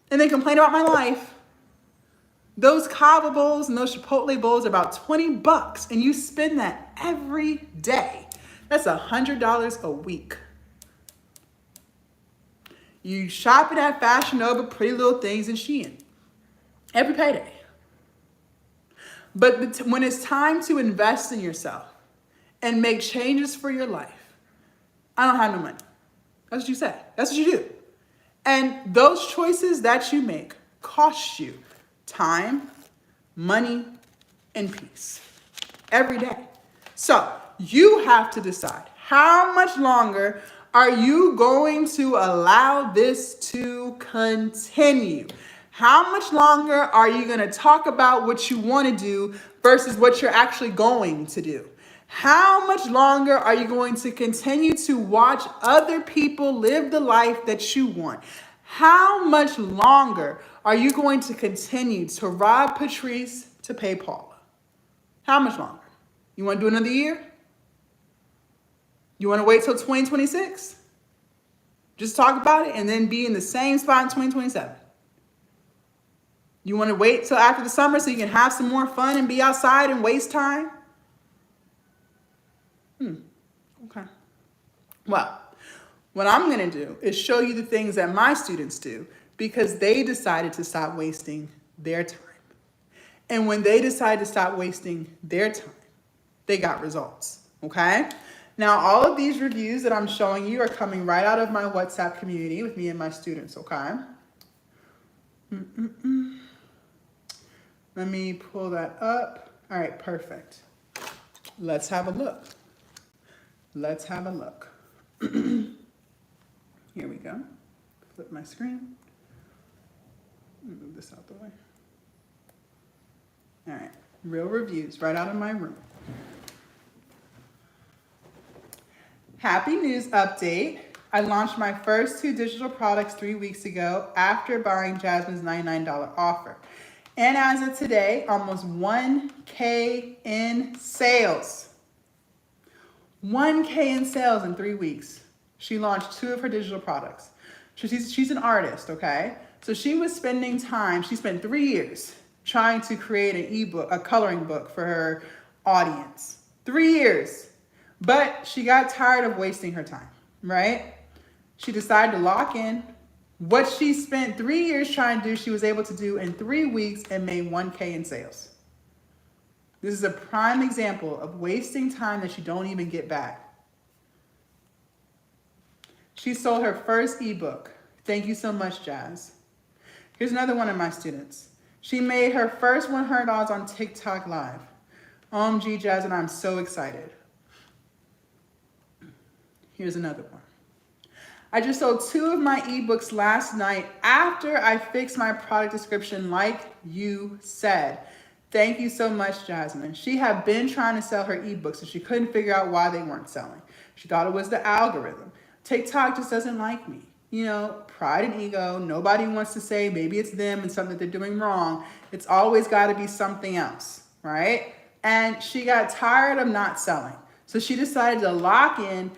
and then complain about my life. Those kava bowls and those Chipotle bowls are about $20 and you spend that every day. That's $100 a week. You shopping at Fashion Nova, Pretty Little Things, and Shein every payday. But when it's time to invest in yourself and make changes for your life, I don't have no money. That's what you say. That's what you do. And those choices that you make cost you time, money, and peace every day. So you have to decide, how much longer are you going to allow this to continue? How much longer are you going to talk about what you want to do versus what you're actually going to do? How much longer are you going to continue to watch other people live the life that you want? How much longer are you going to continue to rob Patrice to pay Paula? How much longer? You want to do another year? You want to wait till 2026? Just talk about it and then be in the same spot in 2027. You want to wait till after the summer so you can have some more fun and be outside and waste time? Okay. Well, what I'm going to do is show you the things that my students do because they decided to stop wasting their time. And when they decided to stop wasting their time, they got results. Okay? Now, all of these reviews that I'm showing you are coming right out of my WhatsApp community with me and my students. Okay? Let me pull that up. All right, perfect. Let's have a look. Let's have a look. Here we go. Flip my screen. Let me move this out the way. All right, real reviews right out of my room. Happy news update. I launched my first 2 digital products 3 weeks ago after buying Jasmine's $99 offer. And as of today, almost 1K in sales. 1K in sales in 3 weeks. She launched 2 of her digital products. She's an artist, okay? So she was spending time, she spent 3 years trying to create an eBook, a coloring book for her audience. 3 years. But she got tired of wasting her time. right? She decided to lock in. What she spent 3 years trying to do, she was able to do in 3 weeks and made 1K in sales. This is a prime example of wasting time that you don't even get back. She sold her first ebook. Thank you so much, Jazz. Here's another one of my students. She made her first $100 on TikTok Live. OMG, Jazz, and I'm so excited. Here's another one. I just sold 2 of my ebooks last night after I fixed my product description like you said. Thank you so much, Jasmine. She had been trying to sell her ebooks and she couldn't figure out why they weren't selling. She thought it was the algorithm. TikTok just doesn't like me. You know, pride and ego. Nobody wants to say maybe it's them and something that they're doing wrong. It's always got to be something else, right? And she got tired of not selling. So she decided to lock in.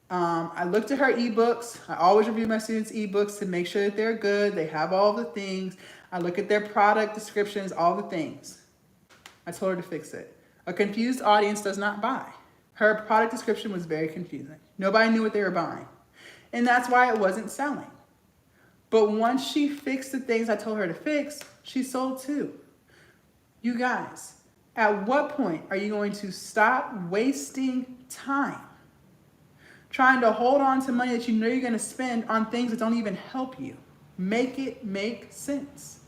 I looked at her ebooks. I always review my students' ebooks to make sure that they're good. They have all the things. I look at their product descriptions, all the things. I told her to fix it. A confused audience does not buy. Her product description was very confusing. Nobody knew what they were buying. And that's why it wasn't selling. But once she fixed the things I told her to fix, she sold too. You guys, at what point are you going to stop wasting time trying to hold on to money that you know you're going to spend on things that don't even help you? Make it make sense.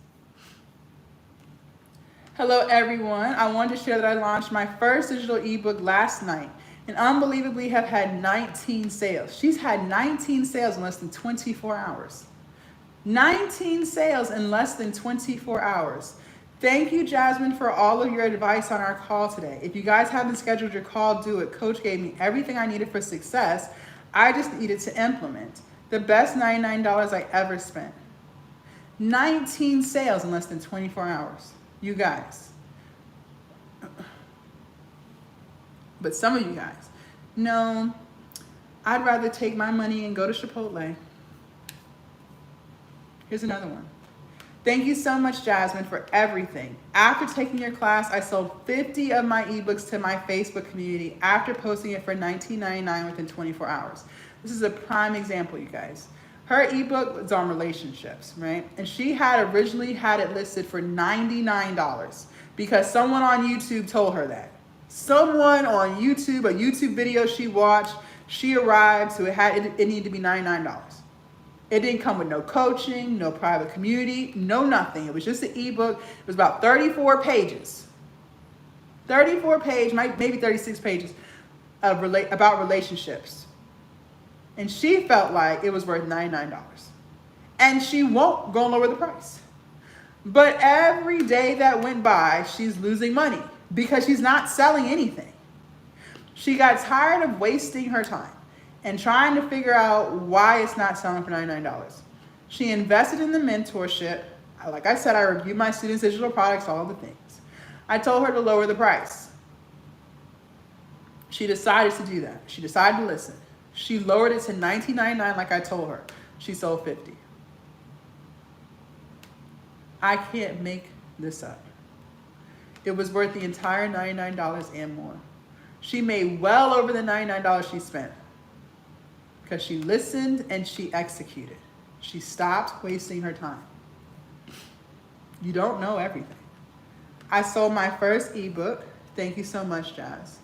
Hello, everyone. I wanted to share that I launched my first digital ebook last night and unbelievably have had 19 sales. She's had 19 sales in less than 24 hours. 19 sales in less than 24 hours. Thank you, Jasmine, for all of your advice on our call today. If you guys haven't scheduled your call, do it. Coach gave me everything I needed for success. I just needed to implement. The best $99 I ever spent. 19 sales in less than 24 hours. You guys. But some of you guys, no, I'd rather take my money and go to Chipotle. Here's another one. Thank you so much, Jasmine, for everything. After taking your class, I sold 50 of my ebooks to my Facebook community after posting it for $19.99 within 24 hours. This is a prime example, you guys. Her ebook was on relationships, right? And she had originally had it listed for $99 because someone on YouTube told her that. Someone on YouTube, a YouTube video she watched, she arrived, so it needed to be $99. It didn't come with no coaching, no private community, no nothing. It was just an ebook. It was about 34 pages. 34 pages, maybe 36 pages about relationships. And she felt like it was worth $99. And she won't go and lower the price. But every day that went by, she's losing money because she's not selling anything. She got tired of wasting her time and trying to figure out why it's not selling for $99. She invested in the mentorship. Like I said, I reviewed my students' digital products, all the things. I told her to lower the price. She decided to do that. She decided to listen. She lowered it to $19.99 like I told her. She sold 50. I can't make this up. It was worth the entire $99 and more. She made well over the $99 she spent because she listened and she executed. She stopped wasting her time. You don't know everything. I sold my first ebook. Thank you so much, Jazz.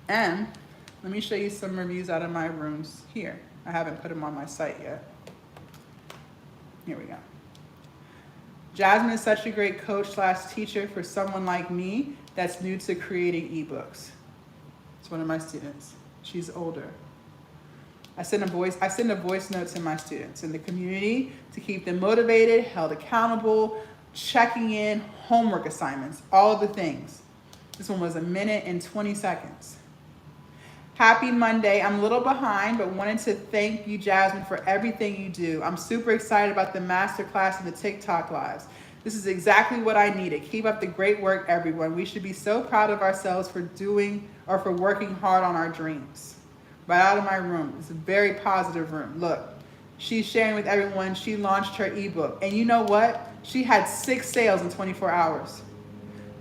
And let me show you some reviews out of my rooms here. I haven't put them on my site yet. Here we go. Jasmine is such a great coach/teacher for someone like me that's new to creating ebooks. It's one of my students. She's older. I send a voice note to my students in the community to keep them motivated, held accountable, checking in, homework assignments, all of the things. This one was 1 minute and 20 seconds. Happy Monday. I'm a little behind, but wanted to thank you, Jasmine, for everything you do. I'm super excited about the masterclass and the TikTok lives. This is exactly what I needed. Keep up the great work, everyone. We should be so proud of ourselves for working hard on our dreams. Right out of my room. It's a very positive room. Look, she's sharing with everyone. She launched her ebook. And you know what? She had 6 sales in 24 hours.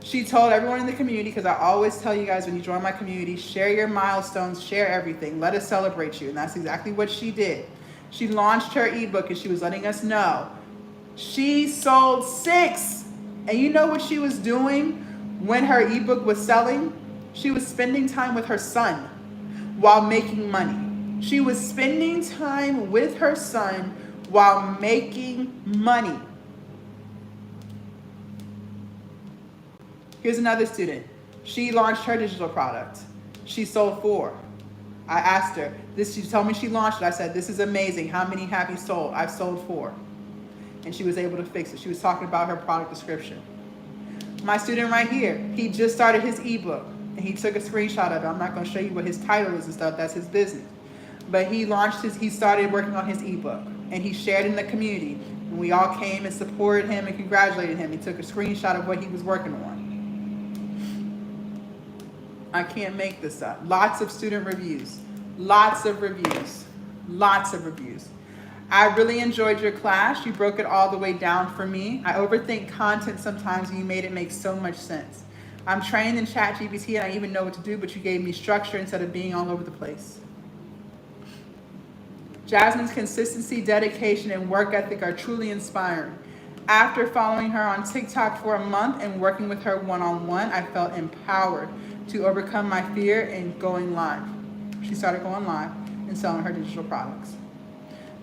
She told everyone in the community, because I always tell you guys when you join my community, share your milestones, share everything. Let us celebrate you. And that's exactly what she did. She launched her ebook and she was letting us know. She sold 6. And you know what she was doing when her ebook was selling? She was spending time with her son while making money. She was spending time with her son while making money. Here's another student. She launched her digital product. She sold 4. I asked her, she told me she launched it. I said, this is amazing. How many have you sold? I've sold 4. And she was able to fix it. She was talking about her product description. My student right here, he just started his ebook and he took a screenshot of it. I'm not going to show you what his title is and stuff. That's his business. But he started working on his ebook and he shared in the community. And we all came and supported him and congratulated him. He took a screenshot of what he was working on. I can't make this up. Lots of student reviews. Lots of reviews. Lots of reviews. I really enjoyed your class. You broke it all the way down for me. I overthink content sometimes and you made it make so much sense. I'm trained in ChatGPT and I even know what to do, but you gave me structure instead of being all over the place. Jasmine's consistency, dedication, and work ethic are truly inspiring. After following her on TikTok for a month and working with her one-on-one, I felt empowered to overcome my fear and going live. She started going live and selling her digital products.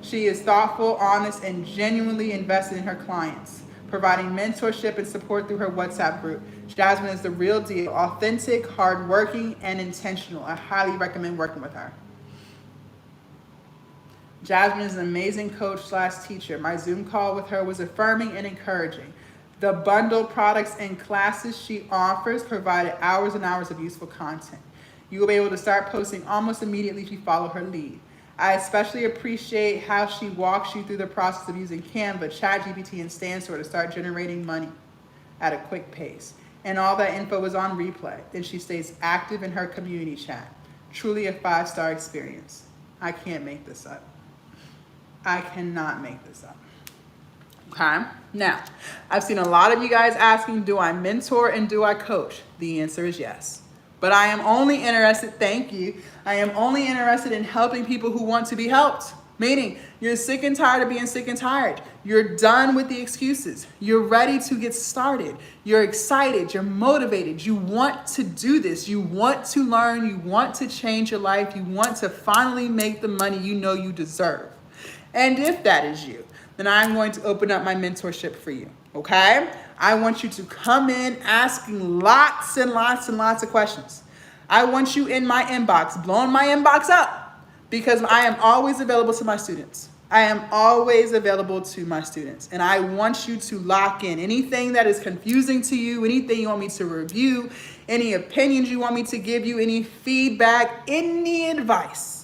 She is thoughtful, honest, and genuinely invested in her clients, providing mentorship and support through her WhatsApp group. Jasmine is the real deal, authentic, hardworking, and intentional. I highly recommend working with her. Jasmine is an amazing coach/teacher. My Zoom call with her was affirming and encouraging. The bundled products and classes she offers provided hours and hours of useful content. You will be able to start posting almost immediately if you follow her lead. I especially appreciate how she walks you through the process of using Canva, ChatGPT, and Stanstore to start generating money at a quick pace. And all that info is on replay. Then she stays active in her community chat. Truly a 5-star experience. I can't make this up. I cannot make this up. Okay? Now, I've seen a lot of you guys asking, do I mentor and do I coach? The answer is yes. But I am only interested, thank you, I am only interested in helping people who want to be helped. Meaning, you're sick and tired of being sick and tired. You're done with the excuses. You're ready to get started. You're excited. You're motivated. You want to do this. You want to learn. You want to change your life. You want to finally make the money you know you deserve. And if that is you, then I'm going to open up my mentorship for you, okay? I want you to come in asking lots and lots and lots of questions. I want you in my inbox, blowing my inbox up, because I am always available to my students. I am always available to my students. And I want you to lock in anything that is confusing to you, anything you want me to review, any opinions you want me to give you, any feedback, any advice.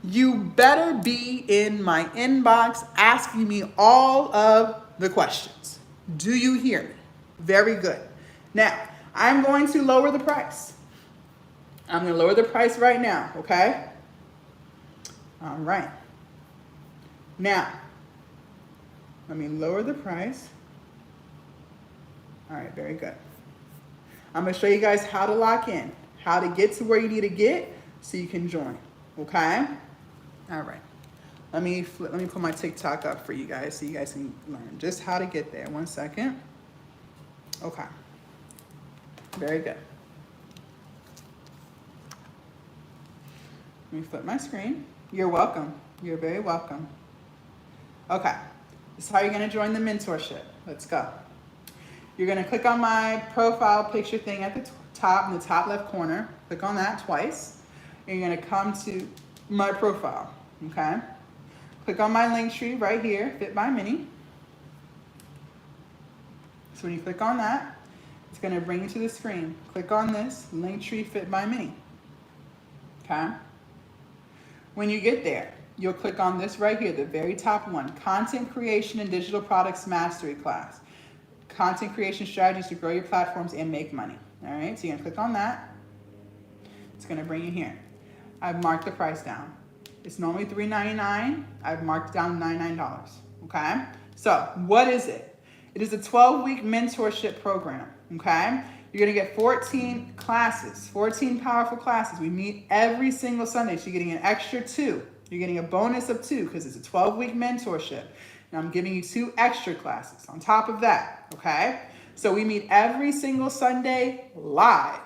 You better be in my inbox asking me all of the questions. Do you hear me? Very good. Now, I'm going to lower the price. I'm going to lower the price right now, okay? All right. Now, let me lower the price. All right, very good. I'm going to show you guys how to lock in, how to get to where you need to get so you can join, okay? All right. Let me pull my TikTok up for you guys so you guys can learn just how to get there. 1 second. Okay. Very good. Let me flip my screen. You're welcome. You're very welcome. Okay. This is how you're going to join the mentorship. Let's go. You're going to click on my profile picture thing at the top, in the top left corner. Click on that twice. And you're going to come to my profile. Okay. Click on my link tree right here, Fit by Minnie. So when you click on that, it's going to bring you to the screen. Click on this, link tree Fit by Minnie. Okay. When you get there, you'll click on this right here, the very top one, Content Creation and Digital Products Mastery Class. Content creation strategies to grow your platforms and make money. All right, so you're going to click on that. It's going to bring you here. I've marked the price down. It's normally $3.99. I've marked it down to $99. Okay, so what is it? It is a 12-week mentorship program. Okay, You're going to get 14 classes, 14 powerful classes. We meet every single Sunday. So you're getting an extra 2. You're getting a bonus of 2 because it's a 12-week mentorship. And I'm giving you 2 extra classes on top of that, okay? So we meet every single Sunday live.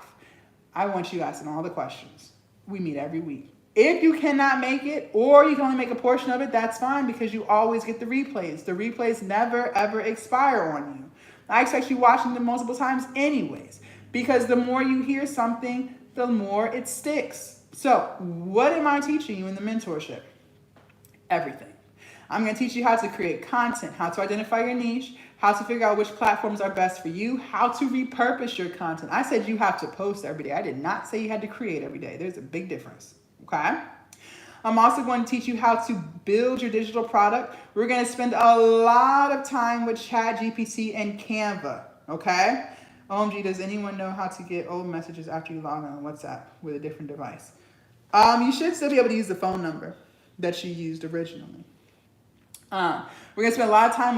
I want you asking all the questions. We meet every week. If you cannot make it, or you can only make a portion of it, that's fine because you always get the replays. The replays never, ever expire on you. I expect you watching them multiple times anyways, because the more you hear something, the more it sticks. So what am I teaching you in the mentorship? Everything. I'm going to teach you how to create content, how to identify your niche, how to figure out which platforms are best for you, how to repurpose your content. I said you have to post every day. I did not say you had to create every day. There's a big difference, okay? I'm also going to teach you how to build your digital product. We're going to spend a lot of time with ChatGPT and Canva, okay? OMG, does anyone know how to get old messages after you log on WhatsApp with a different device? You should still be able to use the phone number that you used originally. We're going to spend a lot of time